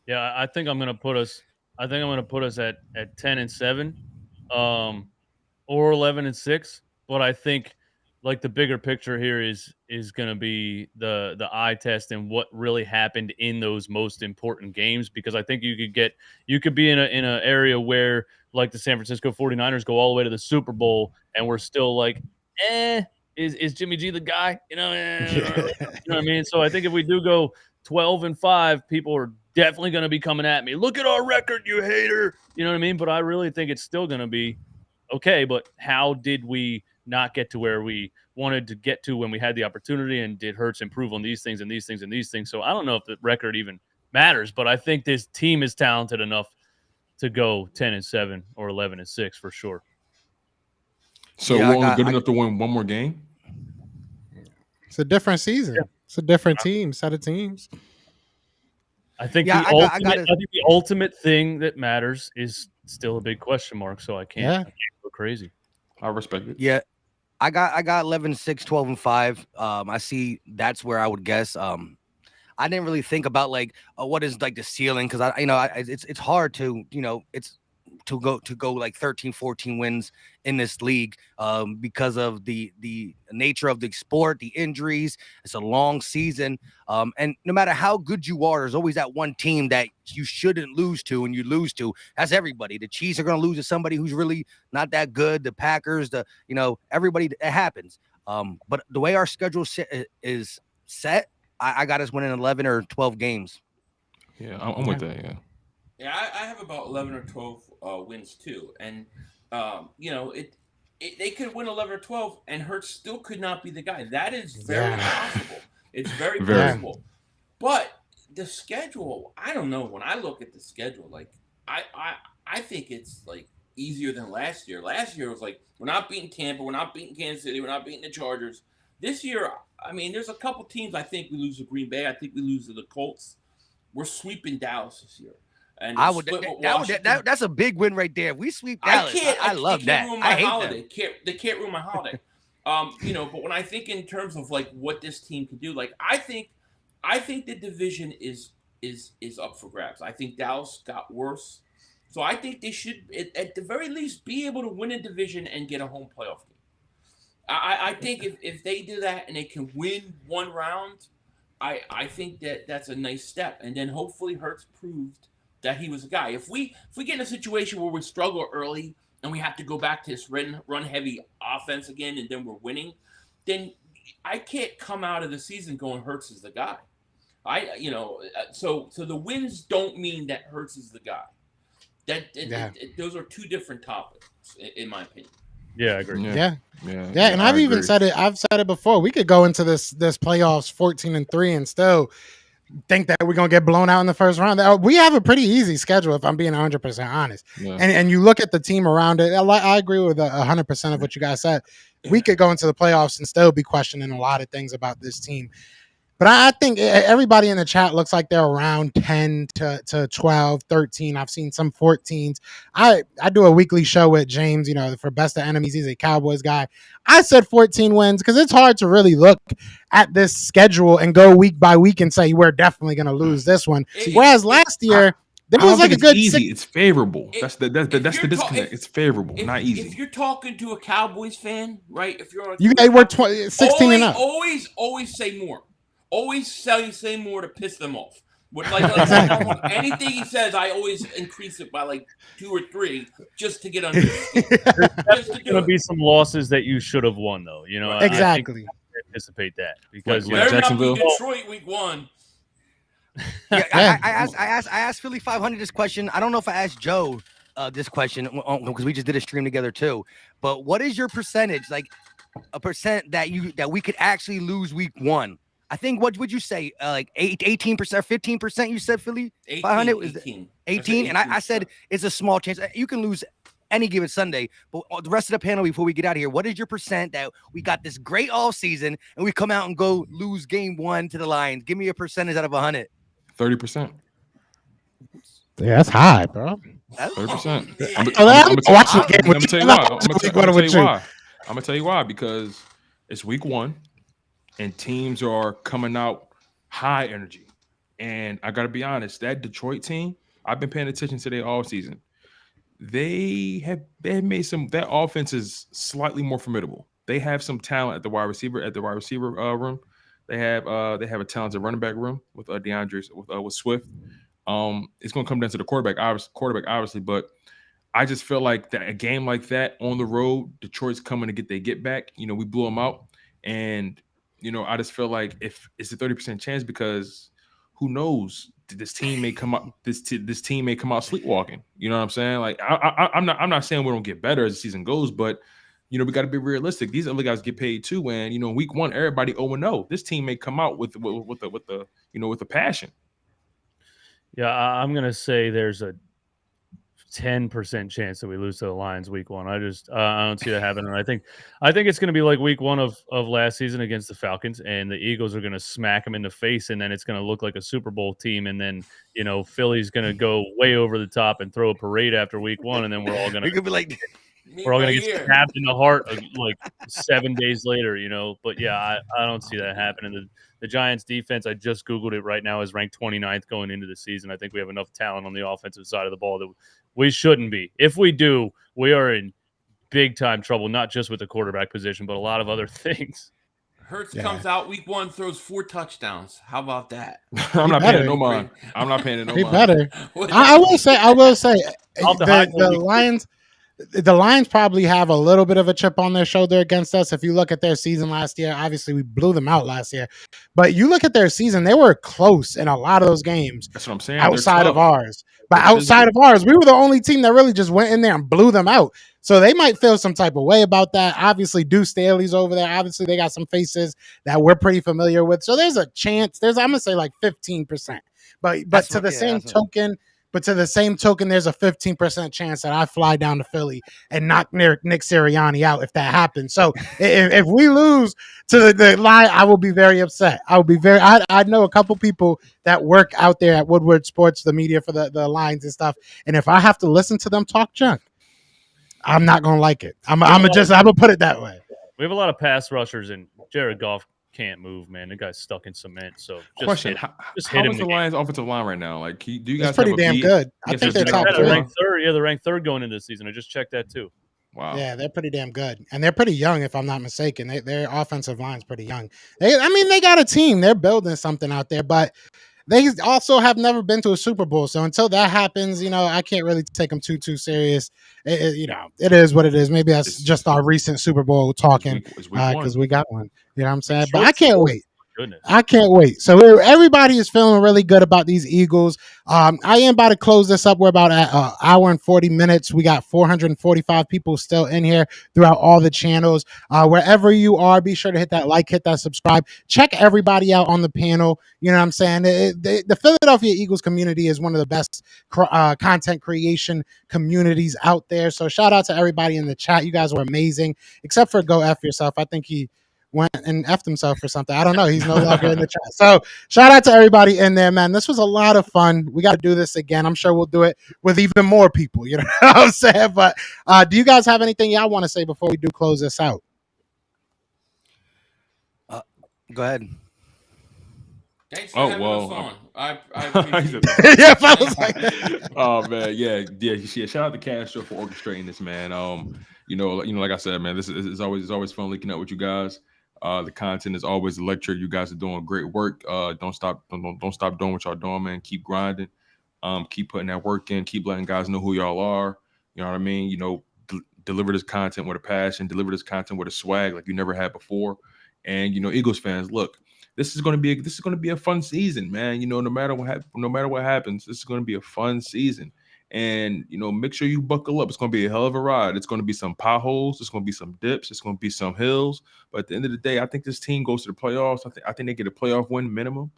Yeah, I think I'm gonna put us at 10-7, or 11-6. But I think like the bigger picture here is gonna be the eye test and what really happened in those most important games, because I think you could be in an area where like the San Francisco 49ers go all the way to the Super Bowl and we're still like, is Jimmy G the guy? You know what I mean? So I think if we do go 12-5, people are definitely going to be coming at me. Look at our record, you hater. You know what I mean? But I really think it's still going to be okay. But how did we not get to where we wanted to get to when we had the opportunity? And did Hurts improve on these things and these things and these things? So I don't know if the record even matters, but I think this team is talented enough to go 10-7 or 11-6 for sure. So we're only good enough to win one more game? It's a different season. Yeah. It's a different set of teams. I think the ultimate thing that matters is still a big question mark, so I can't go crazy. I respect it. Yeah. I got 11-6, 12-5. I see that's where I would guess. I didn't really think about like what is like the ceiling, because it's hard to go like 13, 14 wins in this league because of the nature of the sport, the injuries. It's a long season, and no matter how good you are, there's always that one team that you shouldn't lose to, and you lose to. That's everybody. The Chiefs are going to lose to somebody who's really not that good. The Packers, everybody. It happens. But the way our schedule is set, I got us winning 11 or 12 games. Yeah, I'm with that. Yeah. Yeah, I have about 11 or 12 wins too, and they could win 11 or 12, and Hurts still could not be the guy. That is very possible. It's very possible. But the schedule, I don't know. When I look at the schedule, like I think it's like easier than last year. Last year was like, we're not beating Tampa, we're not beating Kansas City, we're not beating the Chargers. This year, I mean, there's a couple teams I think we lose to Green Bay. I think we lose to the Colts. We're sweeping Dallas this year. And that's a big win right there. If we sweep Dallas, I love that. I hate them. They can't ruin my holiday. But when I think in terms of like what this team can do, like I think the division is up for grabs. I think Dallas got worse, so I think they should at the very least be able to win a division and get a home playoff game. I think if they do that and they can win one round, I think that's a nice step, and then hopefully Hurts proved that he was a guy. If we get in a situation where we struggle early and we have to go back to this run heavy offense again, and then we're winning, then I can't come out of the season going Hurts is the guy. So the wins don't mean that Hurts is the guy. Those are two different topics, in my opinion. Yeah, I agree. Yeah. And I've even said it. I've said it before. We could go into this playoffs 14-3 and still think that we're gonna get blown out in the first round. We have a pretty easy schedule, if I'm being 100% honest. Yeah. And you look at the team around it. I agree with 100% of what you guys said. We could go into the playoffs and still be questioning a lot of things about this team. But I think everybody in the chat looks like they're around 10 to 12, 13. I've seen some 14s. I do a weekly show with James, for Best of Enemies. He's a Cowboys guy. I said 14 wins because it's hard to really look at this schedule and go week by week and say we're definitely going to lose this one. Whereas last year, there was like a good easy. It's favorable. That's the disconnect. It's favorable, not easy. If you're talking to a Cowboys fan, right? If you're we're 16 and up. Always say more. Always say more to piss them off. Anything he says, I always increase it by like 2 or 3 just to get under. There's going to be some losses that you should have won, though. Exactly. I anticipate that because Jacksonville, Detroit, week 1. I asked Philly 500 this question. I don't know if I asked Joe this question because we just did a stream together too. But what is your percentage, like a percent that we could actually lose week 1? I think, what would you say, like 18%, 15%? You said Philly 500 was 18, and I said it's a small chance. You can lose any given Sunday, but the rest of the panel before we get out of here, what is your percent that we got this great all season and we come out and go lose game 1 to the Lions? Give me a percentage out of 100. 30%. Yeah, that's high, bro. 30%. I'm gonna tell you why, because it's week 1. And teams are coming out high energy. And I got to be honest, that Detroit team, I've been paying attention to their all season. They have made that offense is slightly more formidable. They have some talent at the wide receiver room. They have a talented running back room with DeAndre with Swift. It's going to come down to the quarterback obviously, but I just feel like that a game like that on the road, Detroit's coming to get their get back. We blew them out, and I just feel like if it's a 30% chance, because who knows, this team may come out this team may come out sleepwalking. You know what I'm saying? Like I'm not saying we don't get better as the season goes, but you know, we got to be realistic. These other guys get paid too, and you know, week 1 everybody 0-0. This team may come out with the passion. Yeah, I'm gonna say there's a 10% chance that we lose to the Lions week 1. I don't see that happening. I think it's going to be like week 1 of last season against the Falcons, and the Eagles are going to smack them in the face, and then it's going to look like a Super Bowl team, and then you know Philly's going to go way over the top and throw a parade after week 1, and then we're all going to be like, we're all going to get stabbed in the heart like 7 days later, you know. But yeah, I don't see that happening. The Giants defense, I just Googled it right now, is ranked 29th going into the season. I think we have enough talent on the offensive side of the ball that we shouldn't be. If we do, we are in big time trouble, not just with the quarterback position, but a lot of other things. Hurts comes out week 1, throws 4 touchdowns. How about that? I'm not paying no mind. I'm not paying no mind. Better. I will say the Lions probably have a little bit of a chip on their shoulder against us. If you look at their season last year, obviously we blew them out last year. But you look at their season, they were close in a lot of those games. That's what I'm saying. Outside of ours. But outside of ours, we were the only team that really just went in there and blew them out. So they might feel some type of way about that. Obviously, Deuce Staley's over there. Obviously, they got some faces that we're pretty familiar with. So there's a chance. I'm going to say like 15%. But to the same token, there's a 15% chance that I fly down to Philly and knock Nick Sirianni out if that happens. So if we lose to the line, I will be very upset. I know a couple people that work out there at Woodward Sports, the media for the Lions and stuff. And if I have to listen to them talk junk, I'm not going to like it. I'm going to put it that way. We have a lot of pass rushers, and Jared Goff can't move, man. The guy's stuck in cement. So question: How is the Lions' offensive line right now? Like, do you guys? It's pretty damn good. I think they're top 3. Ranked third. Yeah, they're ranked 3rd going into the season. I just checked that too. Wow. Yeah, they're pretty damn good, and they're pretty young, if I'm not mistaken. Their offensive line's pretty young. They got a team. They're building something out there, but they also have never been to a Super Bowl. So until that happens, you know, I can't really take them too serious. It is what it is. Maybe that's just our recent Super Bowl talking because we got one. You know what I'm saying? But I can't wait. Goodness. I can't wait. So everybody is feeling really good about these Eagles. I am about to close this up. We're about at an hour and 40 minutes. We got 445 people still in here throughout all the channels. Wherever you are, be sure to hit that like, hit that subscribe. Check everybody out on the panel. You know what I'm saying? The Philadelphia Eagles community is one of the best content creation communities out there. So shout out to everybody in the chat. You guys were amazing, except for Go F Yourself. I think he went and effed himself or something. I don't know. He's no longer in the chat. So shout out to everybody in there, man. This was a lot of fun. We got to do this again. I'm sure we'll do it with even more people. You know what I'm saying? But do you guys have anything y'all want to say before we do close this out? Go ahead. Thanks for having us on. I appreciate it. Yeah, I was like, oh man, yeah. Shout out to Castro for orchestrating this, man. You know, like I said, man, this is always fun linking up with you guys. The content is always electric. You guys are doing great work. Don't stop doing what y'all doing, man. Keep grinding. Keep putting that work in. Keep letting guys know who y'all are. You know what I mean? You know, deliver this content with a passion. Deliver this content with a swag like you never had before. And you know, Eagles fans, look, this is going to be a fun season, man. You know, no matter what happens, this is going to be a fun season. And, you know, make sure you buckle up. It's going to be a hell of a ride. It's going to be some potholes. It's going to be some dips. It's going to be some hills. But at the end of the day, I think this team goes to the playoffs. I think they get a playoff win minimum.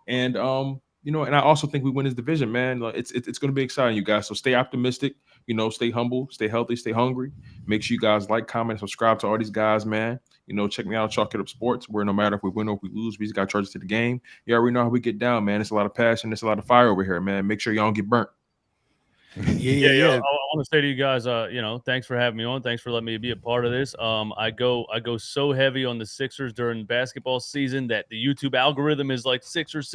And, you know, and I also think we win this division, man. It's going to be exciting, you guys. So stay optimistic, you know, stay humble, stay healthy, stay hungry. Make sure you guys like, comment, subscribe to all these guys, man. You know, check me out on Chalk It Up Sports, where no matter if we win or if we lose, we just got charges to the game. You already know how we get down, man. It's a lot of passion. It's a lot of fire over here, man. Make sure y'all don't get burnt. Yeah. I want to say to you guys, you know, thanks for having me on. Thanks for letting me be a part of this. I go so heavy on the Sixers during basketball season that the YouTube algorithm is like Sixers.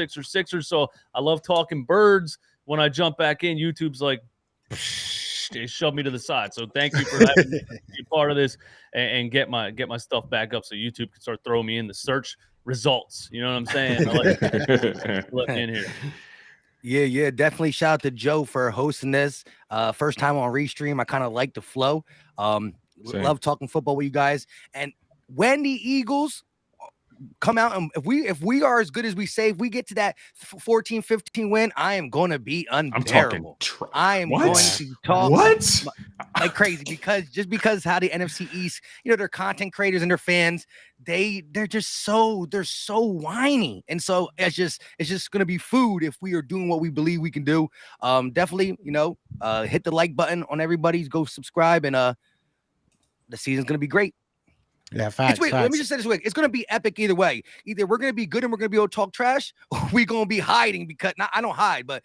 So I love talking birds. When I jump back in, YouTube's like, they shove me to the side. So thank you for having me be a part of this and get my stuff back up so YouTube can start throwing me in the search results. You know what I'm saying? Let me in here. Yeah, definitely. Shout out to Joe for hosting this. First time on Restream. I kind of like the flow. Love talking football with you guys. And when the Eagles come out, and if we are as good as we say, if we get to that 14-15 win, I am going to be unbearable. I am going to talk like crazy because how the NFC East, their content creators and their fans, they're so whiny, and so it's just going to be food if we are doing what we believe we can do. Definitely, hit the like button on everybody's, go subscribe, and the season's going to be great. Yeah, facts. Let me just say this way. It's going to be epic either way. Either we're going to be good and we're going to be able to talk trash, or we're going to be hiding because I don't hide, but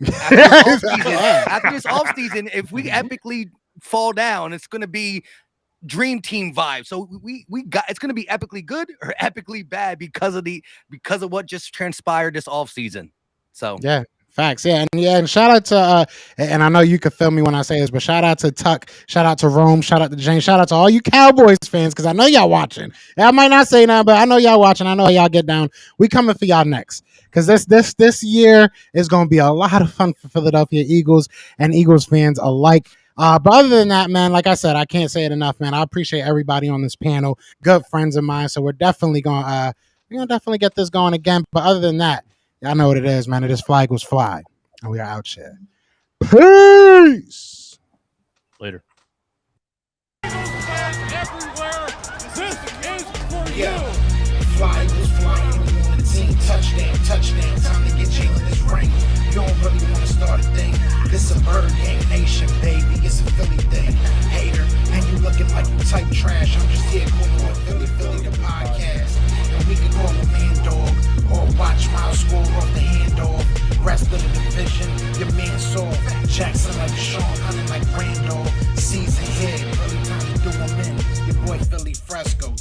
after this offseason, if we epically fall down, it's going to be dream team vibe. So it's going to be epically good or epically bad because of what just transpired this offseason. So yeah. Facts, yeah, and shout out to and I know you can feel me when I say this, but shout out to Tuck, shout out to Rome, shout out to Jane, shout out to all you Cowboys fans, because I know y'all watching. I might not say that, but I know y'all watching. I know y'all get down. We coming for y'all next, because this year is going to be a lot of fun for Philadelphia Eagles and Eagles fans alike. But other than that, man, like I said, I can't say it enough, man. I appreciate everybody on this panel, good friends of mine. So we're definitely gonna definitely get this going again. But other than that, y'all know what it is, man. It is Fly Eagles Fly, and we are out here. Peace. Later. Yeah, Fly Eagles flying on the team. Touchdown. Time to get Jalen this ring. You don't really want to start a thing. This a bird gang nation, baby. It's a Philly thing. Hater, and you looking like you type trash. I'm just